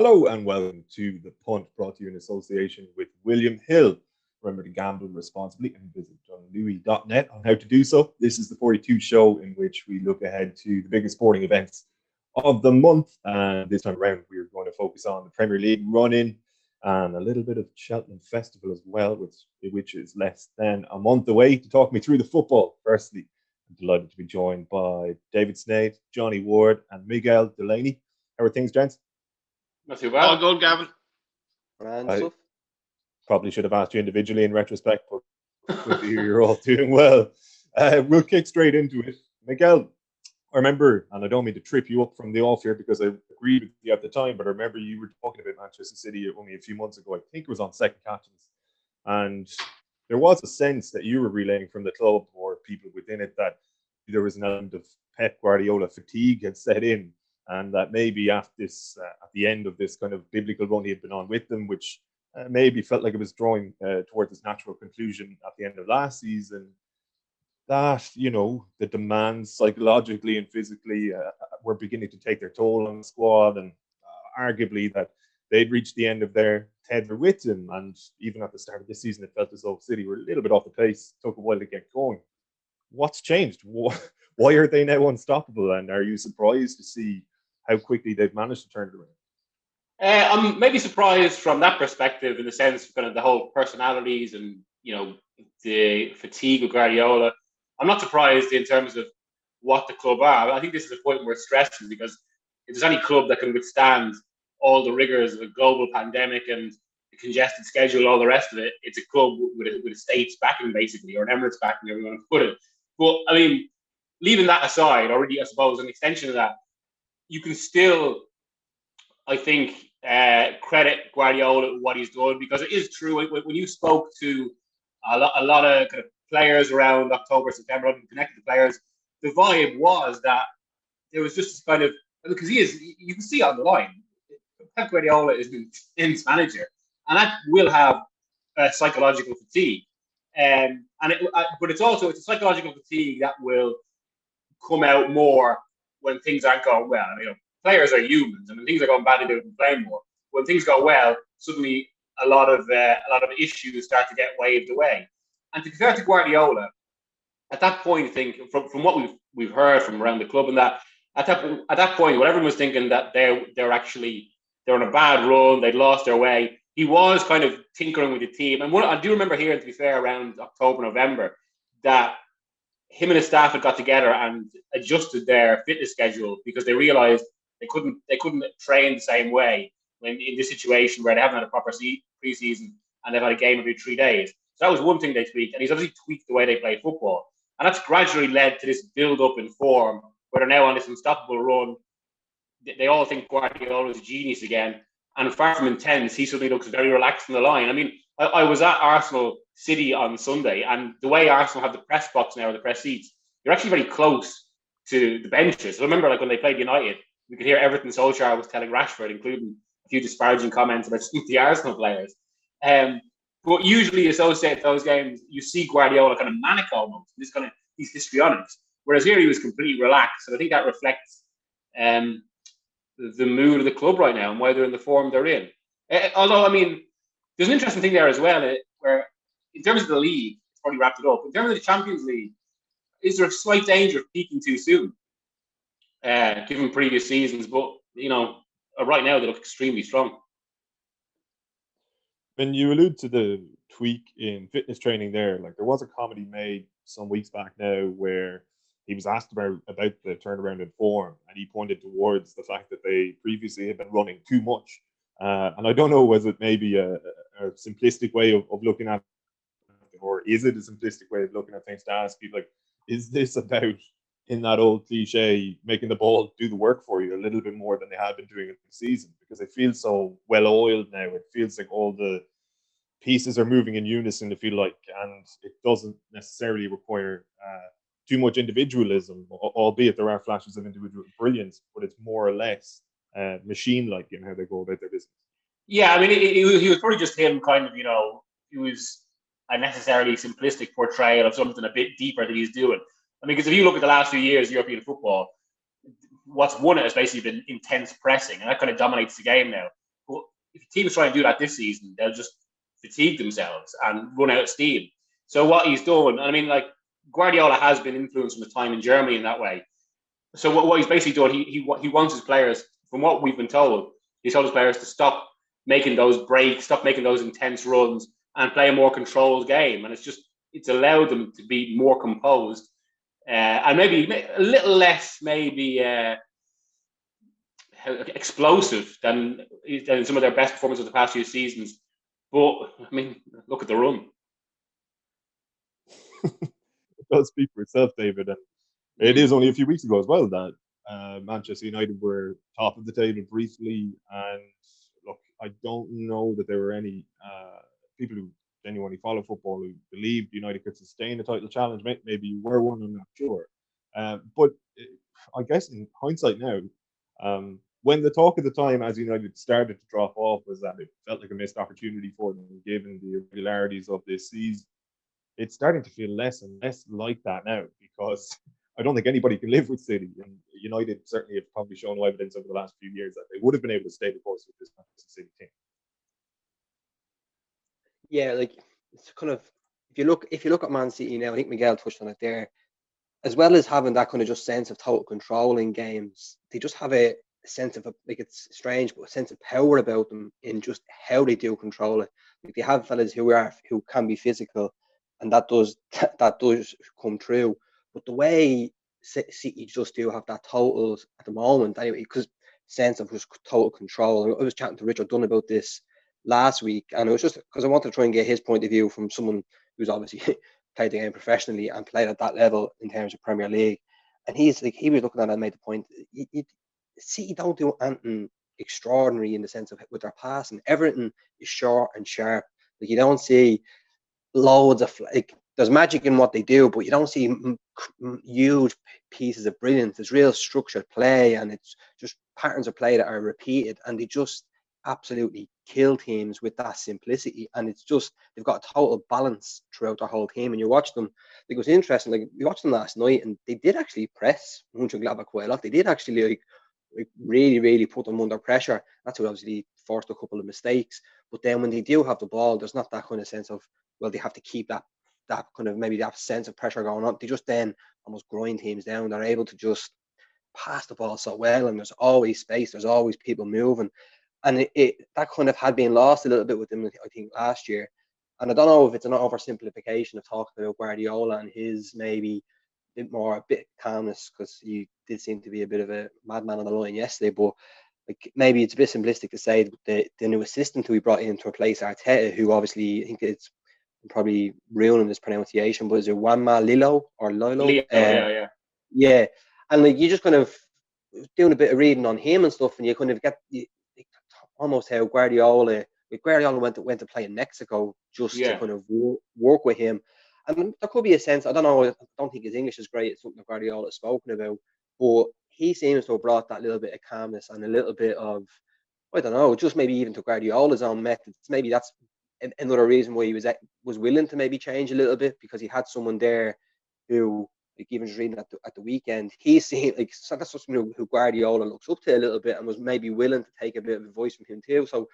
Hello and welcome to the Punt, brought to you in association with William Hill. Remember to gamble responsibly and visit johnlouis.net on how to do so. This is the 42 show in which we look ahead to the biggest sporting events of the month. And this time around, we're going to focus on the Premier League run-in and a little bit of Cheltenham Festival as well, which is less than a month away. To talk me through the football, firstly, I'm delighted to be joined by David Sneyd, Johnny Ward, and Miguel Delaney. How are things, gents? Not too bad. All good, Gavan. I probably should have asked you individually in retrospect, but good to hear you're all doing well. We'll kick straight into it. Miguel, I remember, and I don't mean to trip you up from the off here because I agreed with you at the time, but I remember you were talking about Manchester City only a few months ago. I think it was on Second Captains. And there was a sense that you were relaying from the club or people within it that there was an element of Pep Guardiola fatigue had set in, and that maybe after this, at the end of this kind of biblical run he had been on with them, which maybe felt like it was drawing towards its natural conclusion at the end of last season, that, the demands psychologically and physically were beginning to take their toll on the squad, and arguably that they'd reached the end of their tether with him. And even at the start of this season, it felt as though City were a little bit off the pace, took a while to get going. What's changed? Why are they now unstoppable? And are you surprised to see how quickly they've managed to turn it around? I'm maybe surprised from that perspective, in the sense of kind of the whole personalities and the fatigue of Guardiola. I'm not surprised in terms of what the club are. I think this is a point worth stressing, because if there's any club that can withstand all the rigors of a global pandemic and the congested schedule, all the rest of it, it's a club with a state's backing, basically, or an Emirates backing, however you want to put it. But I mean, leaving that aside, or really, I suppose, an extension of that, you can still, I think, credit Guardiola what he's done, because it is true. When you spoke to a lot of kind of players around October, September, connected to players, the vibe was that there was just kind of, because you can see on the line, Pep Guardiola is an intense manager, and that will have psychological fatigue. But it's a psychological fatigue that will come out more when things aren't going well. Players are humans, and when things are going badly, they complain more. When things go well, suddenly a lot of issues start to get waved away. And to be fair to Guardiola, at that point, I think from what we've heard from around the club, and that at that point, when everyone was thinking that they're on a bad run, they'd lost their way, he was kind of tinkering with the team. And I do remember hearing, to be fair, around October, November, that him and his staff had got together and adjusted their fitness schedule, because they realised they couldn't train the same way when in this situation where they haven't had a proper pre-season and they've had a game every 3 days. So that was one thing they tweaked, and he's obviously tweaked the way they play football, and that's gradually led to this build-up in form where they're now on this unstoppable run. They all think Guardiola is a genius again, and far from intense, he suddenly looks very relaxed on the line. I mean, I was at Arsenal City on Sunday, and the way Arsenal have the press box now, or the press seats, you're actually very close to the benches. So I remember, when they played United, we could hear everything Solskjaer was telling Rashford, including a few disparaging comments about the Arsenal players. But usually associated with those games, you see Guardiola kind of manic almost. He's histrionic. Whereas here he was completely relaxed. And I think that reflects the mood of the club right now and why they're in the form they're in. Although, there's an interesting thing there as well, where in terms of the league, it's probably wrapped it up. In terms of the Champions League, is there a slight danger of peaking too soon, given previous seasons? But, right now they look extremely strong. When you allude to the tweak in fitness training there was a comedy made some weeks back now where he was asked about the turnaround in form, and he pointed towards the fact that they previously had been running too much. And I don't know, was it maybe a simplistic way of looking at it, or is it a simplistic way of looking at things, to ask people, is this about, in that old cliche, making the ball do the work for you a little bit more than they had been doing in the season? Because it feels so well-oiled now. It feels like all the pieces are moving in unison, and it doesn't necessarily require too much individualism, albeit there are flashes of individual brilliance, but it's more or less machine-like in how they go about their business. Yeah, he was probably just him kind of, he was a necessarily simplistic portrayal of something a bit deeper that he's doing. Because if you look at the last few years of European football, what's won it has basically been intense pressing, and that kind of dominates the game now. if teams try and do that this season, they'll just fatigue themselves and run out of steam. So what he's done, I mean, like Guardiola has been influenced from his time in Germany in that way. So what he's basically done, he wants his players, from what we've been told, he's told his players to stop making those breaks, stop making those intense runs, and play a more controlled game. And it's allowed them to be more composed and maybe a little less explosive than some of their best performances of the past few seasons. But I mean, look at the run. It does speak for itself, David, and it is only a few weeks ago as well that Manchester United were top of the table briefly. And look, I don't know that there were any people who genuinely follow football who believed United could sustain a title challenge. Maybe you were one, I'm not sure. But I guess in hindsight now, when the talk at the time as United started to drop off was that it felt like a missed opportunity for them given the irregularities of this season, it's starting to feel less and less like that now, because I don't think anybody can live with City. And United certainly have probably shown no evidence over the last few years that they would have been able to stay the course with this Manchester City team. Yeah, like it's kind of if you look at Man City now, I think Miguel touched on it there. As well as having that kind of just sense of total control in games, they just have a sense of like, it's strange, but a sense of power about them in just how they do control it. Like they have fellas who can be physical, and that does come true. But the way City just do have that total at the moment, anyway, because sense of just total control. I was chatting to Richard Dunn about this last week, and it was just because I wanted to try and get his point of view from someone who's obviously played the game professionally and played at that level in terms of Premier League. And he was looking at it and made the point, City don't do anything extraordinary in the sense of with their passing. Everything is short and sharp. Like you don't see loads of like there's magic in what they do, but you don't see huge pieces of brilliance. There's real structured play, and it's just patterns of play that are repeated, and they just absolutely kill teams with that simplicity. And it's just they've got a total balance throughout their whole team. And you watch them, like, it was interesting. Like we watched them last night, and they did actually press Mönchengladbach quite a lot. They did actually like really, really put them under pressure. That's what obviously forced a couple of mistakes. But then when they do have the ball, there's not that kind of sense of, well, they have to keep that kind of maybe that sense of pressure going on. They just then almost grind teams down. They're able to just pass the ball so well, and there's always space. There's always people moving. And it that kind of had been lost a little bit with them, I think, last year. And I don't know if it's an oversimplification of talking about Guardiola and his maybe a bit calmness, because he did seem to be a bit of a madman on the line yesterday. But like maybe it's a bit simplistic to say the new assistant who he brought in to replace Arteta, who obviously I think it's probably ruining his pronunciation, but is it Wanma Lilo or Lilo? Yeah. And like you just kind of doing a bit of reading on him and stuff, and you kind of get almost how Guardiola went to play in Mexico just to kind of work with him. And there could be a sense, I don't think his English is great. It's something that Guardiola has spoken about, but he seems to have brought that little bit of calmness and a little bit of, I don't know, just maybe even to Guardiola's own methods. Maybe that's another reason why he was willing to maybe change a little bit, because he had someone there who, like even just reading at the weekend, he seemed like that's someone who Guardiola looks up to a little bit and was maybe willing to take a bit of advice from him too. So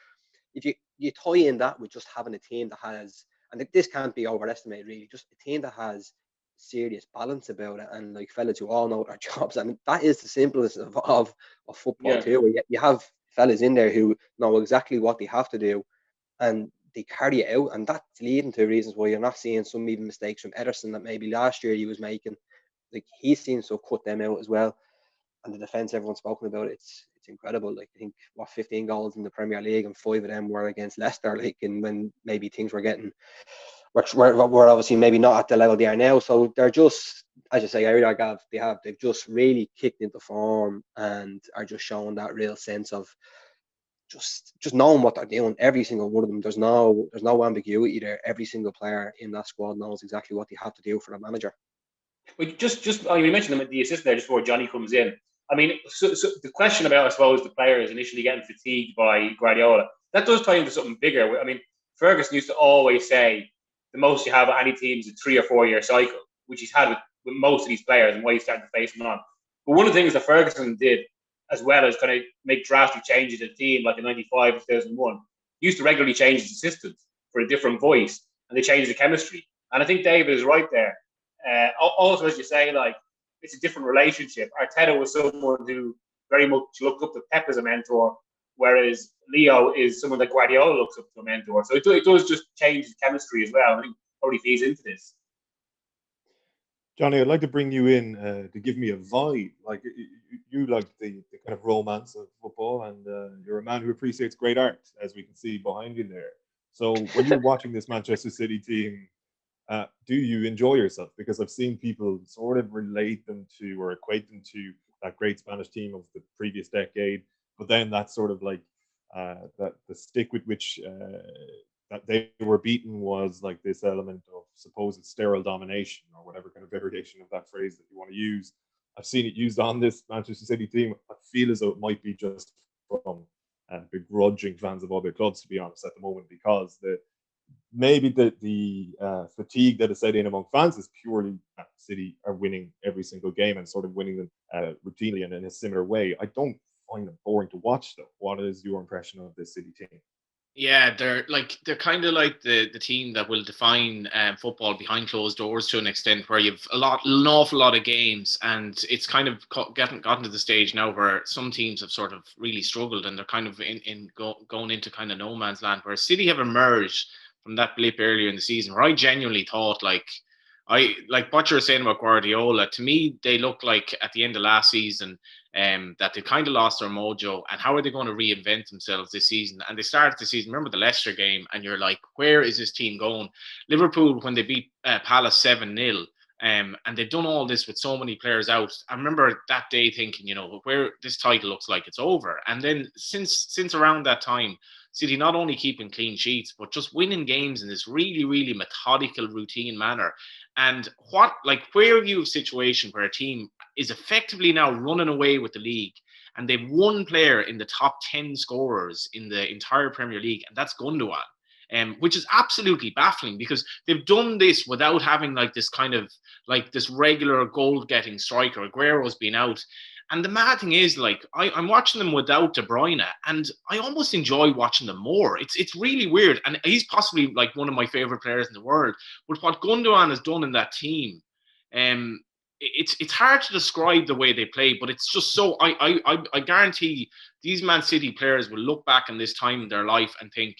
if you tie in that with just having a team that has, and this can't be overestimated really, just a team that has serious balance about it, and like fellas who all know their jobs. I mean, that is the simplest of football too. You have fellas in there who know exactly what they have to do, and they carry it out, and that's leading to reasons why you're not seeing some even mistakes from Ederson that maybe last year he was making. Like he seems to have cut them out as well. And the defense, everyone's spoken about, it's incredible. Like I think 15 goals in the Premier League, and 5 of them were against Leicester. Like, and when maybe things were we're obviously maybe not at the level they are now. So they're just, as you say, they've just really kicked into form and are just showing that real sense of just knowing what they're doing. Every single one of them. There's no ambiguity there. Every single player in that squad knows exactly what they have to do for the manager. Well, you mentioned the assistant there just before Johnny comes in. I mean, so the question about, I suppose, the players initially getting fatigued by Guardiola, that does tie into something bigger. I mean, Ferguson used to always say the most you have at any team is a 3 or 4 year cycle, which he's had with most of these players, and why he's starting to face them on. But one of the things that Ferguson did as well as kind of make drastic changes in the team, like in 95, 2001, used to regularly change his assistants for a different voice, and they changed the chemistry. And I think David is right there. Also, as you say, like, it's a different relationship. Arteta was someone who very much looked up to Pep as a mentor, whereas Leo is someone that Guardiola looks up to a mentor. So it does just change the chemistry as well. I think probably feeds into this. Johnny, I'd like to bring you in to give me a vibe. Like, you like the kind of romance of football, and you're a man who appreciates great art, as we can see behind you there. So when you're watching this Manchester City team, do you enjoy yourself? Because I've seen people sort of relate them to or equate them to that great Spanish team of the previous decade, but then that's sort of like that the stick with which that they were beaten was like this element of supposed sterile domination, or whatever kind of variation of that phrase that you want to use. I've seen it used on this Manchester City team. I feel as though it might be just from begrudging fans of other clubs, to be honest, at the moment, because maybe the fatigue that is set in among fans is purely that City are winning every single game and sort of winning them routinely and in a similar way. I don't find them boring to watch, though. What is your impression of this City team? Yeah, they're kind of like the team that will define football behind closed doors to an extent, where you've an awful lot of games, and it's kind of gotten to the stage now where some teams have sort of really struggled, and they're kind of going into kind of no man's land. Where City have emerged from that blip earlier in the season, where I genuinely thought, like what you're saying about Guardiola, to me they look like at the end of last season that they kind of lost their mojo, and how are they going to reinvent themselves this season? And they started the season, remember the Leicester game, and you're like, where is this team going? Liverpool, when they beat Palace 7-0, and they've done all this with so many players out, I remember that day thinking, where this title looks like it's over. And then since around that time, City not only keeping clean sheets, but just winning games in this really, really methodical, routine manner. And where you have a situation where a team is effectively now running away with the league, and they've one player in the top 10 scorers in the entire Premier League, and that's Gundogan, which is absolutely baffling, because they've done this without having like this kind of like this regular goal-getting striker. Aguero's been out. And the mad thing is, like, I'm watching them without De Bruyne, and I almost enjoy watching them more. It's really weird. And he's possibly like one of my favorite players in the world. But what Gundogan has done in that team, it's hard to describe the way they play, but it's just so, I guarantee these Man City players will look back on this time in their life and think,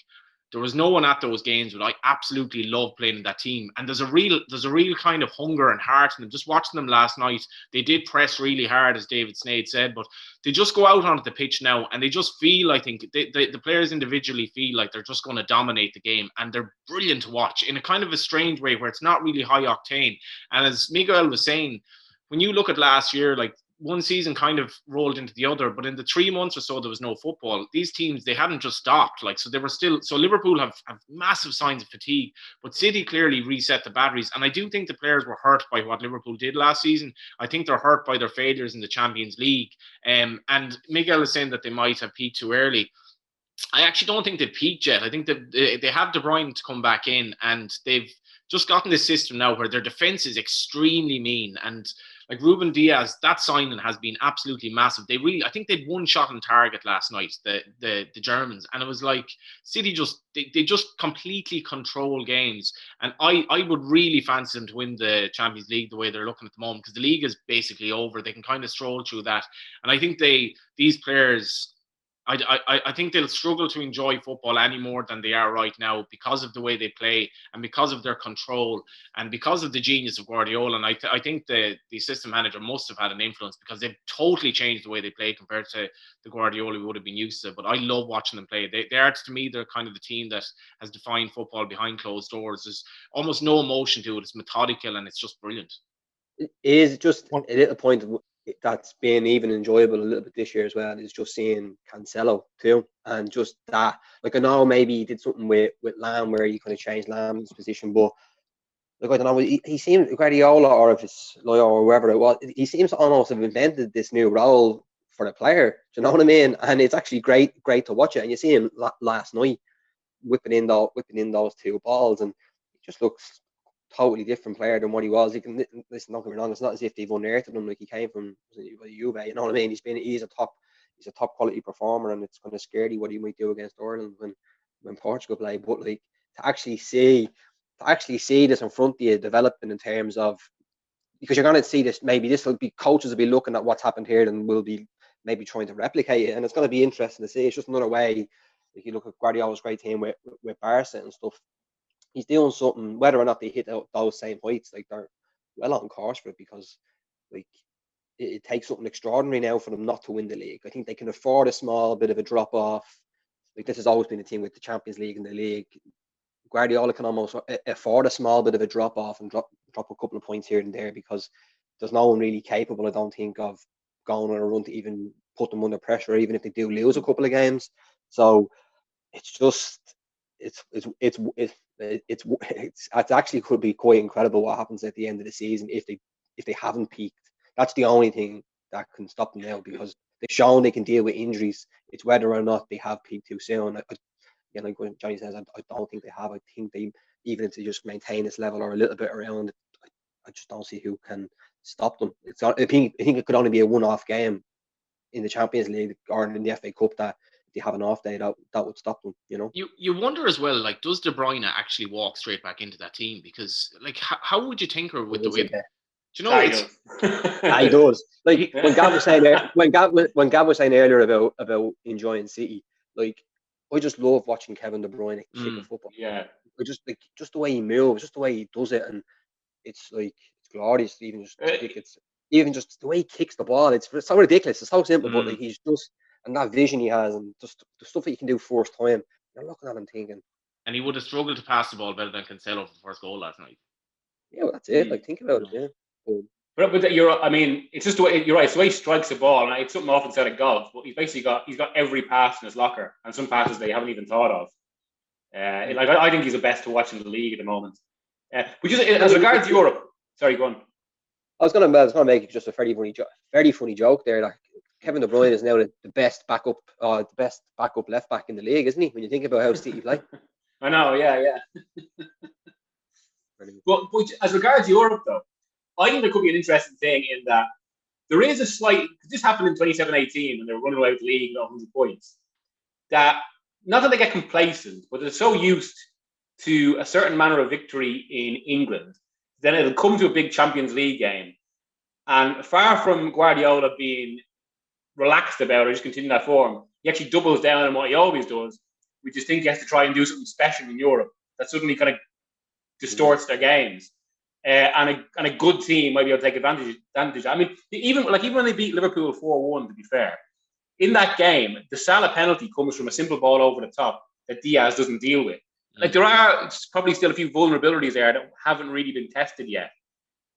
there was no one at those games but I absolutely love playing in that team. And there's a real kind of hunger and heart in them. Just watching them last night, they did press really hard, as David Sneyd said, but they just go out onto the pitch now and they just feel, I think, the players individually feel like they're just going to dominate the game, and they're brilliant to watch in a kind of a strange way where it's not really high octane. And as Miguel was saying, when you look at last year, like, one season kind of rolled into the other, but in the 3 months or so there was no football, these teams, they hadn't just stopped. Like, so they were still, so Liverpool have massive signs of fatigue, but City clearly reset the batteries. And I do think the players were hurt by what Liverpool did last season. I think they're hurt by their failures in the Champions League. And Miguel is saying that they might have peaked too early. I actually don't think they've peaked yet. I think that they have De Bruyne to come back in, and they've just gotten this system now where their defense is extremely mean. And like Ruben Diaz, that signing has been absolutely massive. I think they'd one shot on target last night, the Germans, and it was like City they just completely control games. And I would really fancy them to win the Champions League the way they're looking at the moment, because the league is basically over. They can kind of stroll through that, and I think these players, I think they'll struggle to enjoy football any more than they are right now, because of the way they play and because of their control and because of the genius of Guardiola. And I think the assistant manager must have had an influence, because they've totally changed the way they play compared to the Guardiola we would have been used to. But I love watching them play. They are, to me, they're kind of the team that has defined football behind closed doors. There's almost no emotion to it. It's methodical and it's just brilliant. It is just a little point that's been even enjoyable a little bit this year as well, is just seeing Cancelo too, and just that. Like, I know maybe he did something with Lamb where he kind of changed Lamb's position, but like, I don't know, he seems, Guardiola, or if it's Loyo or whoever it was, he seems to almost have invented this new role for the player. Do you know what I mean? And it's actually great to watch it. And you see him last night whipping in those two balls, and he just looks totally different player than what he was. He can listen. Don't get me wrong. It's not as if they've unearthed him. Like, he came from Juve. You know what I mean? He's a top he's a top quality performer, and it's kind of scary what he might do against Ireland when Portugal play. But like to actually see this in front of you developing in terms of, because you're going to see this, maybe this will be, coaches will be looking at what's happened here and will be maybe trying to replicate it, and it's going to be interesting to see. It's just another way. If you look at Guardiola's great team with Barca and stuff, he's doing something. Whether or not they hit those same heights, like they're well on course for it, because like it takes something extraordinary now for them not to win the league. I think they can afford a small bit of a drop off. Like this has always been a team with the Champions League and the league. Guardiola can almost afford a small bit of a drop off and drop a couple of points here and there, because there's no one really capable, I don't think, of going on a run to even put them under pressure, even if they do lose a couple of games. So it's just it's actually could be quite incredible what happens at the end of the season if they haven't peaked. That's the only thing that can stop them now, because they've shown they can deal with injuries. It's whether or not they have peaked too soon. Like when Johnny says, I don't think they have. I think they, even if they just maintain this level or a little bit around it, I just don't see who can stop them. I think it could only be a one-off game in the Champions League or in the FA Cup that if they have an off day, that would stop them. You wonder as well, like, does De Bruyne actually walk straight back into that team? Because like, how would you tinker with the way? Do you know he does. Like when Gav was saying was saying earlier about enjoying City, like I just love watching Kevin De Bruyne kick a football. Yeah. I just like just the way he moves, just the way he does it, and it's like it's glorious. Even just the way he kicks the ball, it's so ridiculous. It's so simple, but like he's just, and that vision he has, and just the stuff that he can do first time. You're looking at him thinking. And he would have struggled to pass the ball better than Cancelo for the first goal last night. Yeah, well, that's it. Like think about it. Yeah. But it's just the way you're right. It's the way he strikes the ball, and it's something often said at golf. But he's got every pass in his locker, and some passes they haven't even thought of. I think he's the best to watch in the league at the moment. But just as regards Europe, sorry, go on. I was gonna make just a very funny joke there. Like Kevin De Bruyne is now the best backup left back in the league, isn't he? When you think about how City play. I know, yeah. But as regards Europe, though, I think there could be an interesting thing in that there is a slight. This happened in 27-18 when they were running away with the league with 100 points. That not that they get complacent, but they're so used to a certain manner of victory in England, then it'll come to a big Champions League game, and far from Guardiola being relaxed about it, just continue that form, he actually doubles down on what he always does. We just think he has to try and do something special in Europe that suddenly kind of distorts their games. And a good team might be able to take advantage. I mean, even when they beat Liverpool 4-1, to be fair, in that game, the Salah penalty comes from a simple ball over the top that Diaz doesn't deal with. Like there are probably still a few vulnerabilities there that haven't really been tested yet.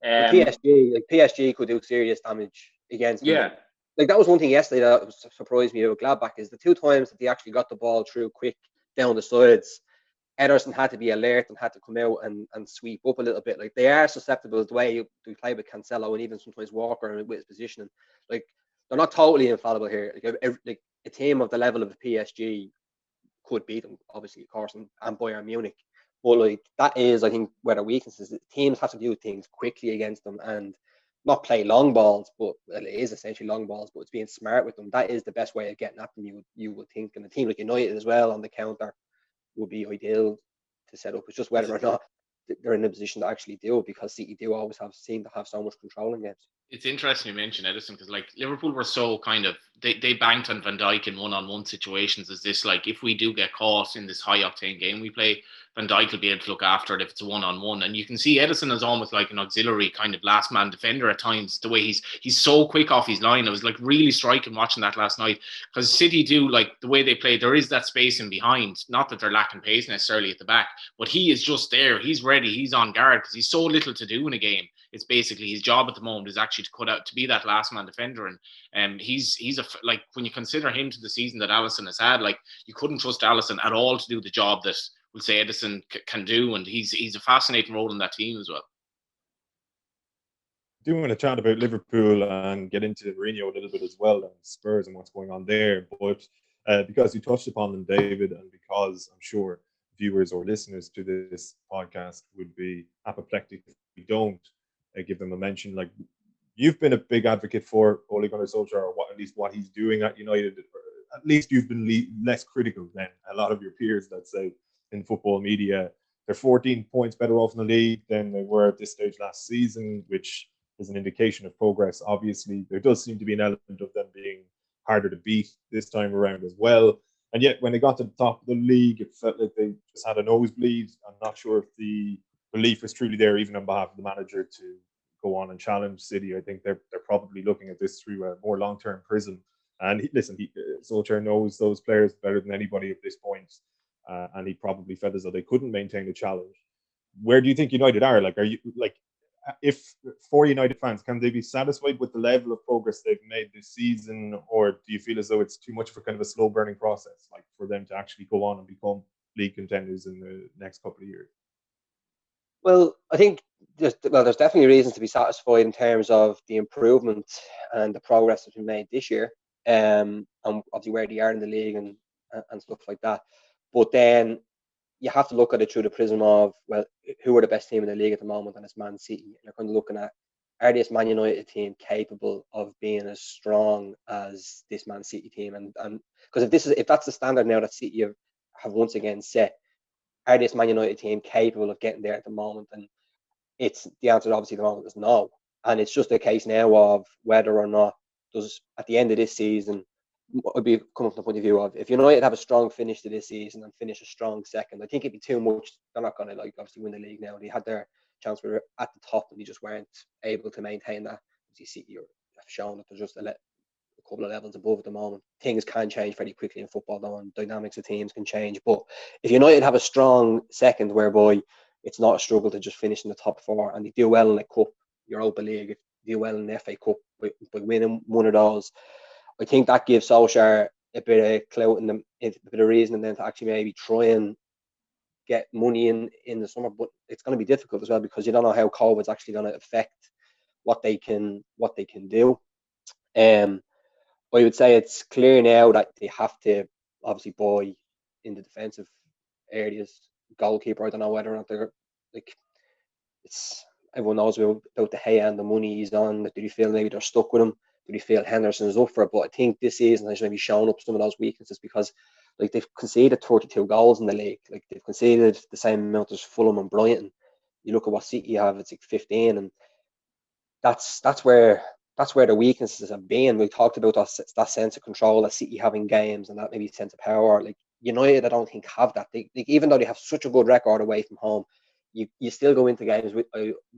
PSG could do serious damage against them. Yeah. Like that was one thing yesterday that surprised me about Gladbach, is the two times that they actually got the ball through quick down the sides, Ederson had to be alert and had to come out and sweep up a little bit. Like they are susceptible to the way we play with Cancelo and even sometimes Walker and with his positioning. Like they're not totally infallible here. Like a team of the level of PSG could beat them, obviously, of course, and Bayern Munich. But like that is, I think, where their weakness is. Teams have to do things quickly against them and not play long balls, but it is essentially long balls, but it's being smart with them. That is the best way of getting at them, you would think. And a team like United as well on the counter would be ideal to set up. It's just whether or not they're in a position to actually do it, because City do always seem to have so much control in games. It's interesting you mention Ederson, because like Liverpool were so kind of they banked on Van Dijk in one-on-one situations as this, like, if we do get caught in this high octane game we play, Van Dijk will be able to look after it if it's a one-on-one. And you can see Ederson is almost like an auxiliary kind of last man defender at times, the way he's so quick off his line. It was like really striking watching that last night, because City do, like, the way they play, there is that space in behind, not that they're lacking pace necessarily at the back, but he is just there, he's ready, he's on guard, because he's so little to do in a game. It's basically his job at the moment is actually to cut out, to be that last man defender. And he's like, when you consider him to the season that Alisson has had, like, you couldn't trust Alisson at all to do the job that we'll say Ederson can do, and he's a fascinating role in that team as well. I do want to chat about Liverpool and get into Mourinho a little bit as well, and Spurs and what's going on there. But because you touched upon them, David, and because I'm sure viewers or listeners to this podcast would be apoplectic if we don't give them a mention, like, you've been a big advocate for Ole Gunnar Solskjaer, or at least what he's doing at United. At least you've been less critical than a lot of your peers, let's say, in football media. They're 14 points better off in the league than they were at this stage last season, which is an indication of progress. Obviously, there does seem to be an element of them being harder to beat this time around as well. And yet, when they got to the top of the league, it felt like they just had a nosebleed. I'm not sure if the belief was truly there, even on behalf of the manager, to go on and challenge City. I think they're probably looking at this through a more long-term prism. And Solskjaer knows those players better than anybody at this point. And he probably felt as though they couldn't maintain the challenge. Where do you think United are? Like, are you like, if for United fans, can they be satisfied with the level of progress they've made this season, or do you feel as though it's too much of a kind of a slow burning process, like for them to actually go on and become league contenders in the next couple of years? Well, I think there's definitely reasons to be satisfied in terms of the improvement and the progress that's been made this year, and obviously where they are in the league and stuff like that. But then you have to look at it through the prism of, well, who are the best team in the league at the moment, and it's Man City. And you're kind of looking at, are this Man United team capable of being as strong as this Man City team? And because if that's the standard now that City have once again set, are this Man United team capable of getting there at the moment? And it's the answer, obviously, at the moment is no. And it's just a case now of whether or not at the end of this season, would be coming from the point of view of, if United have a strong finish to this season and finish a strong second, I think it'd be too much. They're not going to obviously win the league now. They had their chance at the top and they just weren't able to maintain that. As you see, you've shown that they're just a couple of levels above at the moment. Things can change very quickly in football, though, and dynamics of teams can change. But if United have a strong second, whereby it's not a struggle to just finish in the top four, and they do well in the cup, Europa League, if they do well in the FA Cup by winning one of those, I think that gives Solskjaer a bit of clout and a bit of reason then to actually maybe try and get money in the summer. But it's going to be difficult as well, because you don't know how COVID's actually going to affect what they can do. I would say it's clear now that they have to obviously buy in the defensive areas. Goalkeeper, I don't know whether or not they're everyone knows about the Gea and the money he's on. Do you feel maybe they're stuck with him? Do you feel Henderson's up for it? But I think this season has maybe shown up some of those weaknesses, because they've conceded 32 goals in the league. Like, they've conceded the same amount as Fulham and Brighton. You look at what City have, it's like 15, and that's where the weaknesses have been. We talked about that sense of control that City have in games, and that maybe sense of power. Like, United, I don't think have that. Even though they have such a good record away from home, you still go into games with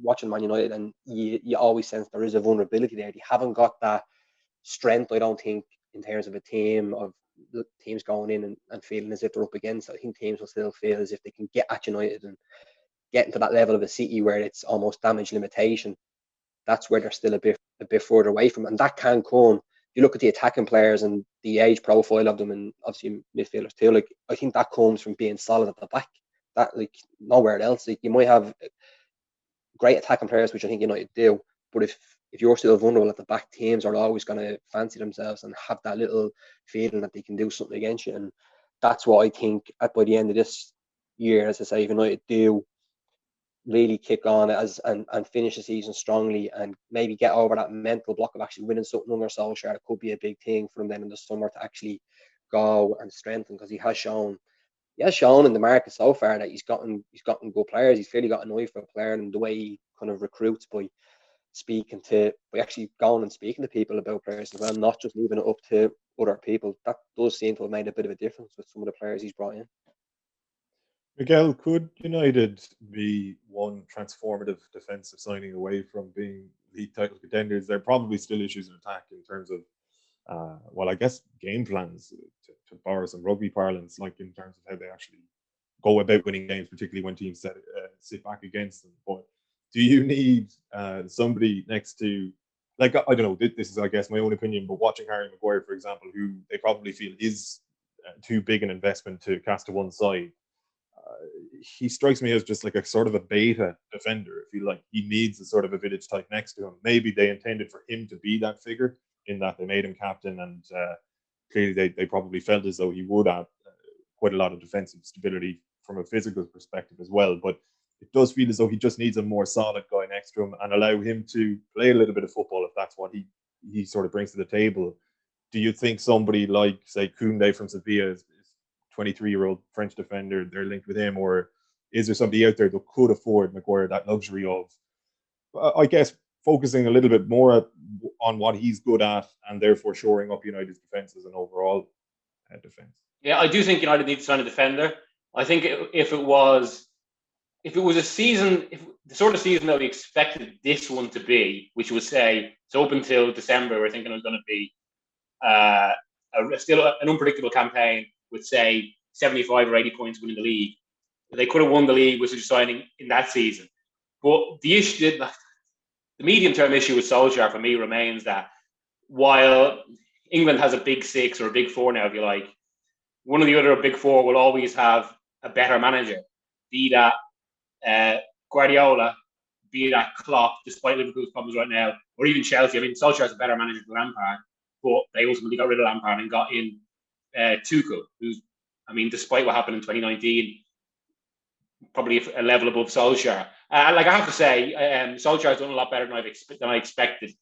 watching Man United, and you always sense there is a vulnerability there. They haven't got that strength, I don't think, in terms of a team, of the teams going in and feeling as if they're up against it. I think teams will still feel as if they can get at United and get into that level of a City where it's almost damage limitation. That's where they're still a bit further away from, and that can come. If you look at the attacking players and the age profile of them, and obviously midfielders too, like, I think that comes from being solid at the back. That, like, nowhere else. Like, you might have great attacking players, which I think United do, but if you're still vulnerable at the back, teams are always going to fancy themselves and have that little feeling that they can do something against you. And that's what I think by the end of this year, as I say, if United do really kick on and finish the season strongly and maybe get over that mental block of actually winning something under Solskjaer, it could be a big thing for him then in the summer to actually go and strengthen, because he has shown in the market so far that he's gotten good players. He's clearly got an eye for a player, and the way he kind of recruits by actually going and speaking to people about players as well, not just leaving it up to other people. That does seem to have made a bit of a difference with some of the players he's brought in. Miguel, could United be one transformative defensive signing away from being league title contenders? There are probably still issues in attack in terms of, I guess, game plans, to borrow some rugby parlance, like in terms of how they actually go about winning games, particularly when teams sit back against them. But do you need somebody next to, like, I don't know, this is, I guess, my own opinion, but watching Harry Maguire, for example, who they probably feel is too big an investment to cast to one side, he strikes me as just like a sort of a beta defender. I feel like he needs a sort of a Vidic type next to him. Maybe they intended for him to be that figure, in that they made him captain, and clearly they probably felt as though he would have quite a lot of defensive stability from a physical perspective as well. But it does feel as though he just needs a more solid guy next to him and allow him to play a little bit of football if that's what he sort of brings to the table. Do you think somebody like, say, Koundé from Sevilla is 23-year-old French defender, they're linked with him, or is there somebody out there that could afford Maguire that luxury of, I guess, focusing a little bit more on what he's good at and therefore shoring up United's defence as an overall defence? Yeah, I do think United need to sign a defender. I think if it was a season, if the sort of season that we expected this one to be, which was, say, so up until December, we're thinking it was going to be still an unpredictable campaign with, say, 75 or 80 points winning the league. They could have won the league with such a signing in that season. But the issue, the medium-term issue with Solskjaer for me remains that while England has a big six or a big four now, if you like, one of the other big four will always have a better manager, be that Guardiola, be that Klopp, despite Liverpool's problems right now, or even Chelsea. I mean, Solskjaer is a better manager than Lampard, but they ultimately got rid of Lampard and got in Tuchel, who's, I mean, despite what happened in 2019, probably a level above Solskjaer. Like, I have to say, Solskjaer has done a lot better than I expected.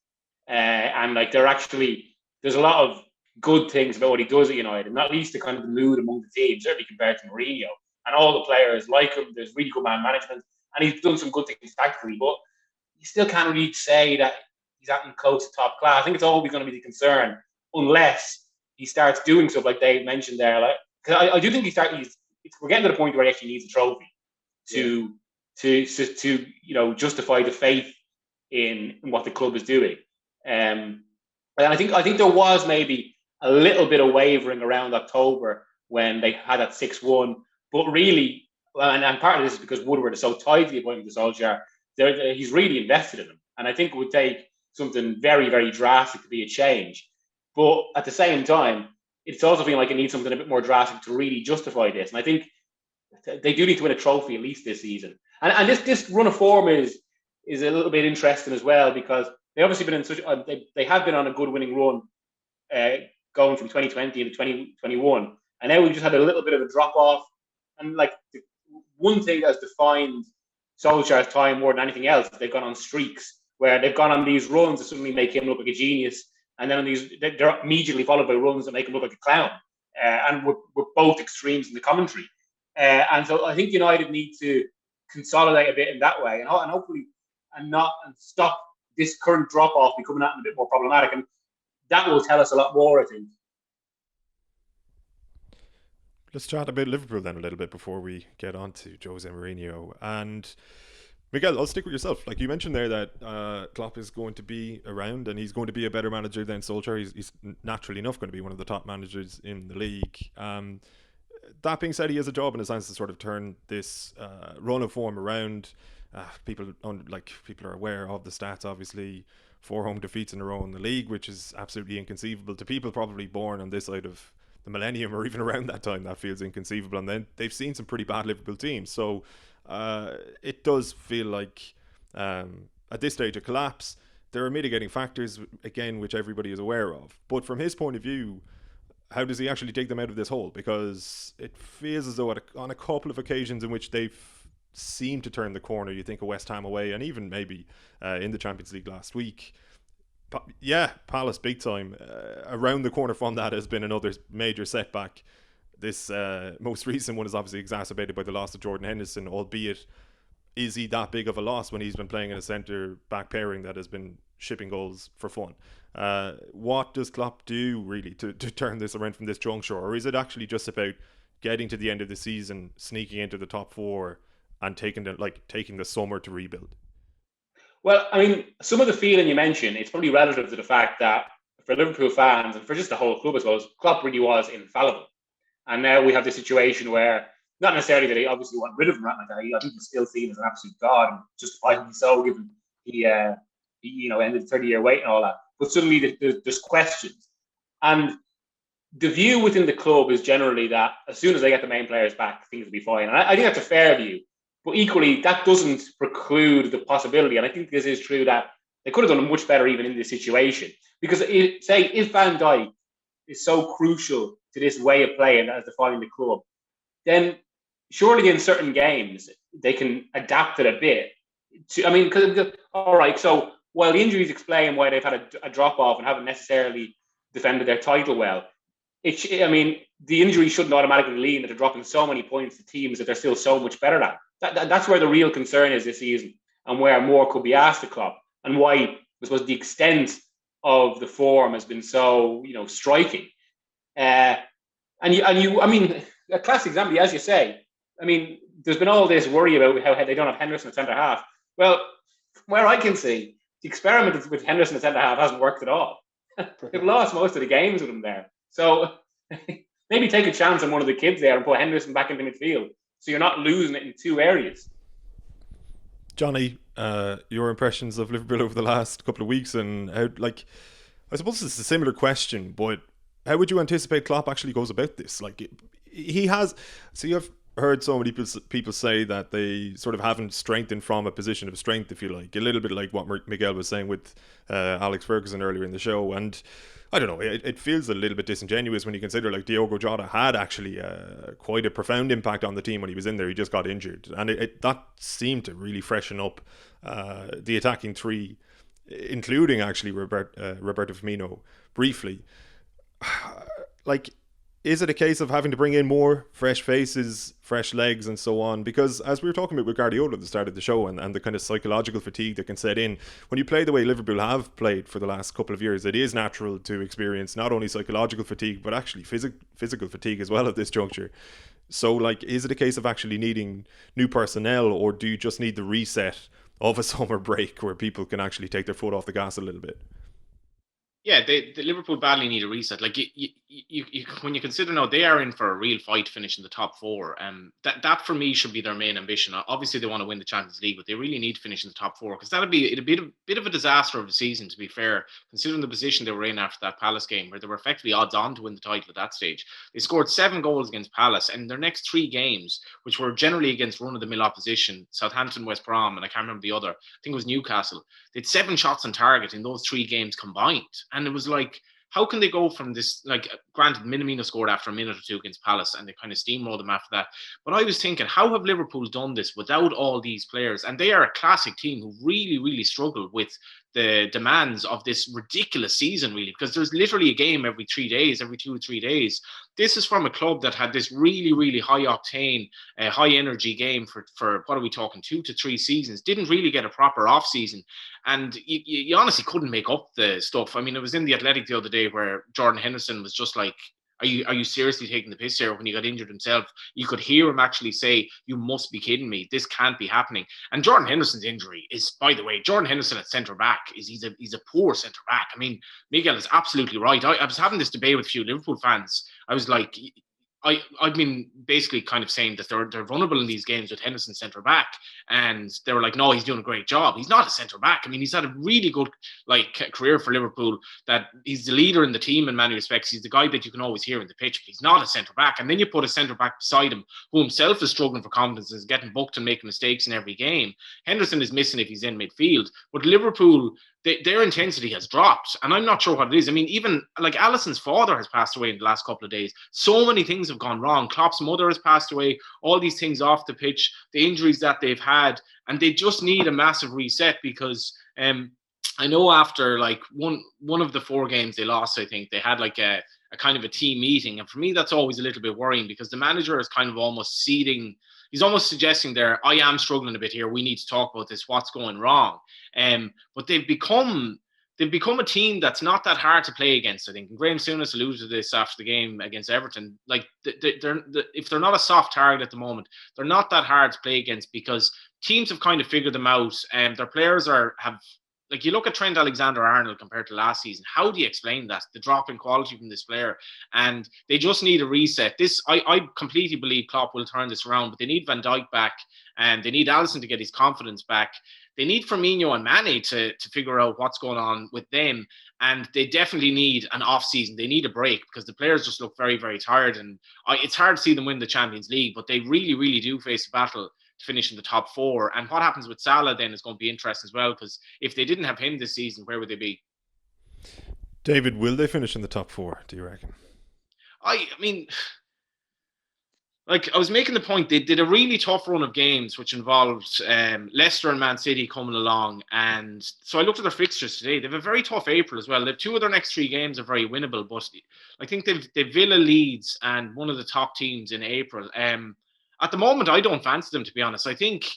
And like, there's a lot of good things about what he does at United, not least the kind of the mood among the team, certainly compared to Mourinho. And all the players like him. There's really good man management, and he's done some good things tactically. But you still can't really say that he's acting close to top class. I think it's always going to be the concern, unless he starts doing stuff like Dave mentioned there. Like, because I do think we're getting to the point where he actually needs a trophy to justify the faith in what the club is doing. And I think there was maybe a little bit of wavering around October when they had that 6-1. But really, and part of this is because Woodward is so tied to the appointment of Solskjaer, he's really invested in him. And I think it would take something very, very drastic to be a change. But at the same time, it's also feeling like it needs something a bit more drastic to really justify this. And I think they do need to win a trophy at least this season. And this run of form is a little bit interesting as well, because they obviously been in such they have been on a good winning run going from 2020 into 2021, and now we've just had a little bit of a drop off. And like, the one thing that has defined Solskjaer's time more than anything else is they've gone on streaks where they've gone on these runs that suddenly make him look like a genius, and then they're immediately followed by runs that make him look like a clown. And we're both extremes in the commentary. And so I think United need to consolidate a bit in that way, and hopefully and stop this current drop off becoming a bit more problematic. And that will tell us a lot more, I think. Let's chat about Liverpool then a little bit before we get on to Jose Mourinho. And Miguel, I'll stick with yourself. Like you mentioned there that Klopp is going to be around and he's going to be a better manager than Solskjaer. He's naturally enough going to be one of the top managers in the league. That being said, he has a job in a sense to sort of turn this run of form around. People are aware of the stats, obviously. 4 home defeats in a row in the league, which is absolutely inconceivable to people probably born on this side of the millennium or even around that time. That feels inconceivable. And then they've seen some pretty bad Liverpool teams, so it does feel like at this stage a collapse. There are mitigating factors again which everybody is aware of, but from his point of view, how does he actually take them out of this hole? Because it feels as though on a couple of occasions in which they've seemed to turn the corner, you think of West Ham away and even maybe in the Champions League last week, Palace big time. Around the corner from that has been another major setback. This most recent one is obviously exacerbated by the loss of Jordan Henderson, albeit is he that big of a loss when he's been playing in a centre back pairing that has been shipping goals for fun? What does Klopp do really to turn this around from this juncture, or is it actually just about getting to the end of the season, sneaking into the top 4 and taking the summer to rebuild? Well, I mean, some of the feeling you mentioned, it's probably relative to the fact that for Liverpool fans and for just the whole club, I suppose, Klopp really was infallible. And now we have this situation where, not necessarily that he obviously want rid of him right now, I think he's still seen as an absolute god, and justifiably so, given he ended the 30-year wait and all that. But suddenly there's questions. And the view within the club is generally that as soon as they get the main players back, things will be fine. And I think that's a fair view. But equally, that doesn't preclude the possibility. And I think this is true that they could have done much better even in this situation. Because if Van Dijk is so crucial to this way of playing as defining the club, then surely in certain games, they can adapt it a bit. Because all right, so while the injuries explain why they've had a drop off and haven't necessarily defended their title well, the injury shouldn't automatically lead that they're dropping so many points to teams that they're still so much better at. That's where the real concern is this season, and where more could be asked of Klopp, and why I suppose the extent of the form has been so striking. A classic example, as you say. There's been all this worry about how they don't have Henderson at centre half. Well, where I can see, the experiment with Henderson at centre half hasn't worked at all. They've lost most of the games with him there. So maybe take a chance on one of the kids there and put Henderson back into midfield, so you're not losing it in two areas. Johnny, your impressions of Liverpool over the last couple of weeks, and how, I suppose it's a similar question, but how would you anticipate Klopp actually goes about this? He has, so you have heard so many people say that they sort of haven't strengthened from a position of strength, if you like, a little bit like what Miguel was saying with Alex Ferguson earlier in the show. And I don't know, it feels a little bit disingenuous when you consider Diogo Jota had actually quite a profound impact on the team when he was in there. He just got injured, and that seemed to really freshen up the attacking three, including actually Roberto Firmino briefly. Is it a case of having to bring in more fresh faces, fresh legs and so on? Because as we were talking about with Guardiola at the start of the show, and the kind of psychological fatigue that can set in, when you play the way Liverpool have played for the last couple of years, it is natural to experience not only psychological fatigue, but actually physical fatigue as well at this juncture. So, is it a case of actually needing new personnel, or do you just need the reset of a summer break where people can actually take their foot off the gas a little bit? Yeah, the Liverpool badly need a reset. When you consider now they are in for a real fight to finish in the top four, that for me should be their main ambition. Obviously, they want to win the Champions League, but they really need to finish in the top four, because it'd be a bit of a disaster of a season, to be fair, considering the position they were in after that Palace game, where they were effectively odds on to win the title at that stage. They scored 7 goals against Palace, and their next 3 games, which were generally against run-of-the-mill opposition, Southampton, West Brom, and I can't remember the other, I think it was Newcastle, they had 7 shots on target in those 3 games combined. And it was how can they go from this, granted, Minamino scored after a minute or two against Palace and they kind of steamrolled them after that. But I was thinking, how have Liverpool done this without all these players? And they are a classic team who really, really struggle with the demands of this ridiculous season, really, because there's literally a game every 3 days, every 2 or 3 days. This is from a club that had this really, really high octane, high energy game for what are we talking, 2 to 3 seasons, didn't really get a proper off season. And you honestly couldn't make up the stuff. It was in The Athletic the other day where Jordan Henderson was just like, are you seriously taking the piss here? When he got injured himself, you could hear him actually say, you must be kidding me. This can't be happening. And Jordan Henderson's injury is, by the way, Jordan Henderson at centre-back, he's a poor centre-back. Miguel is absolutely right. I was having this debate with a few Liverpool fans. I was like, I've been basically kind of saying that they're vulnerable in these games with Henderson centre back, and they were like, no, he's doing a great job. He's not a centre back. He's had a really good career for Liverpool. That he's the leader in the team in many respects. He's the guy that you can always hear in the pitch, but he's not a centre back. And then you put a centre back beside him who himself is struggling for confidence, is getting booked and making mistakes in every game. Henderson is missing if he's in midfield, but Liverpool, their intensity has dropped, and I'm not sure what it is. Even Alisson's father has passed away in the last couple of days. So many things have gone wrong. Klopp's mother has passed away. All these things off the pitch, the injuries that they've had, and they just need a massive reset, because I know after one of the 4 games they lost, I think they had a kind of a team meeting, and for me that's always a little bit worrying, because the manager is kind of almost ceding. He's almost suggesting there, I am struggling a bit here. We need to talk about this. What's going wrong? But they've become a team that's not that hard to play against, I think. And Graham Souness alluded to this after the game against Everton. If they're not a soft target at the moment, they're not that hard to play against, because teams have kind of figured them out. And their players have. You look at Trent Alexander-Arnold compared to last season. How do you explain that? The drop in quality from this player. And they just need a reset. I completely believe Klopp will turn this around, but they need Van Dijk back, and they need Alisson to get his confidence back. They need Firmino and Mane to figure out what's going on with them. And they definitely need an off-season. They need a break, because the players just look very, very tired. And it's hard to see them win the Champions League, but they really, really do face a battle to finish in the top 4. And what happens with Salah then is going to be interesting as well, because if they didn't have him this season, where would they be? David, will they finish in the top 4, do you reckon? like I was making the point, they did a really tough run of games, which involved Leicester and Man City coming along. And so I looked at their fixtures today. They have a very tough April as well. They have 2 of their next 3 games are very winnable, but I think they've Villa, Leeds, and one of the top teams in April. At the moment, I don't fancy them, to be honest. I think